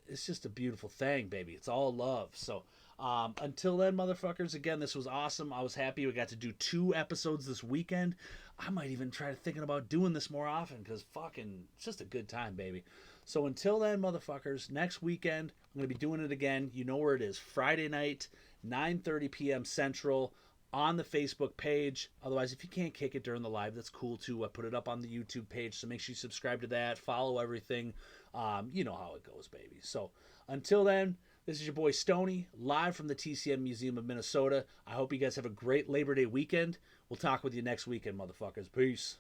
It's just a beautiful thing, baby. It's all love. So until then, motherfuckers, again, this was awesome. I was happy we got to do 2 episodes this weekend. I might even try thinking about doing this more often because fucking it's just a good time, baby. So until then, motherfuckers, next weekend, I'm going to be doing it again. You know where it is. Friday night, 9:30 p.m. Central on the Facebook page. Otherwise, if you can't kick it during the live, that's cool too. I put it up on the YouTube page, so make sure you subscribe to that. Follow everything. You know how it goes, baby. So until then, this is your boy Stoney, live from the TCM Museum of Minnesota. I hope you guys have a great Labor Day weekend. We'll talk with you next weekend, motherfuckers. Peace.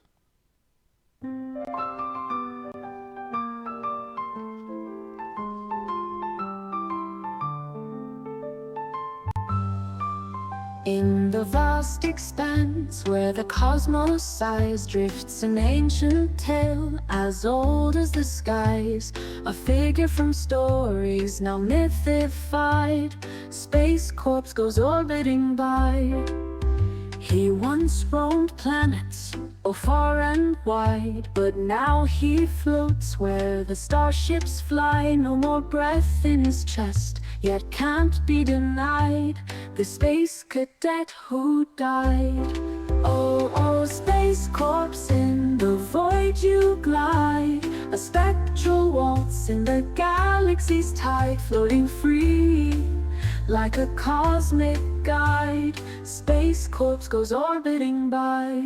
In the vast expanse where the cosmos sighs, drifts an ancient tale as old as the skies. A figure from stories now mythified, Space Corps goes orbiting by. He once roamed planets, oh far and wide, but now he floats where the starships fly. No more breath in his chest, yet can't be denied the space cadet who died. Oh, oh, Space Corps, in the void you glide, a spectral waltz in the galaxy's tide, floating free like a cosmic guide. Space Corps goes orbiting by.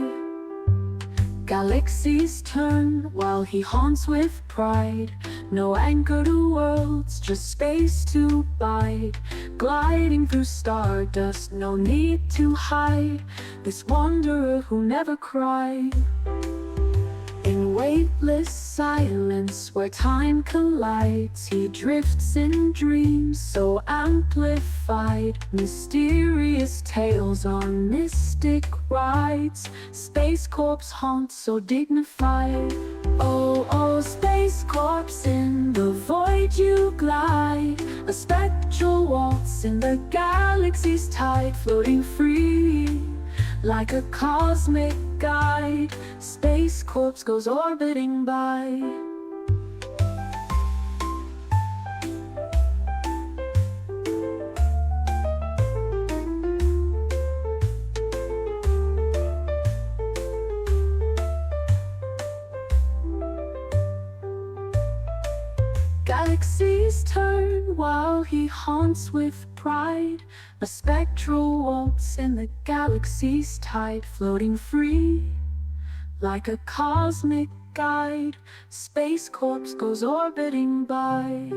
Galaxies turn while he haunts with pride. No anchor to worlds, just space to bide. Gliding through stardust, no need to hide. This wanderer who never cried. In weightless silence where time collides. He drifts in dreams so amplified, mysterious tales on mystic rides. Space Corpse haunt so dignified. Oh, oh, Space Corpse, in the void you glide, a spectral waltz in the galaxy's tide, floating free like a cosmic guide. Space Corpse goes orbiting by. Galaxies turn while he haunts with pride, a spectral waltz in the galaxy's tide, floating free like a cosmic guide. Space Corpse goes orbiting by.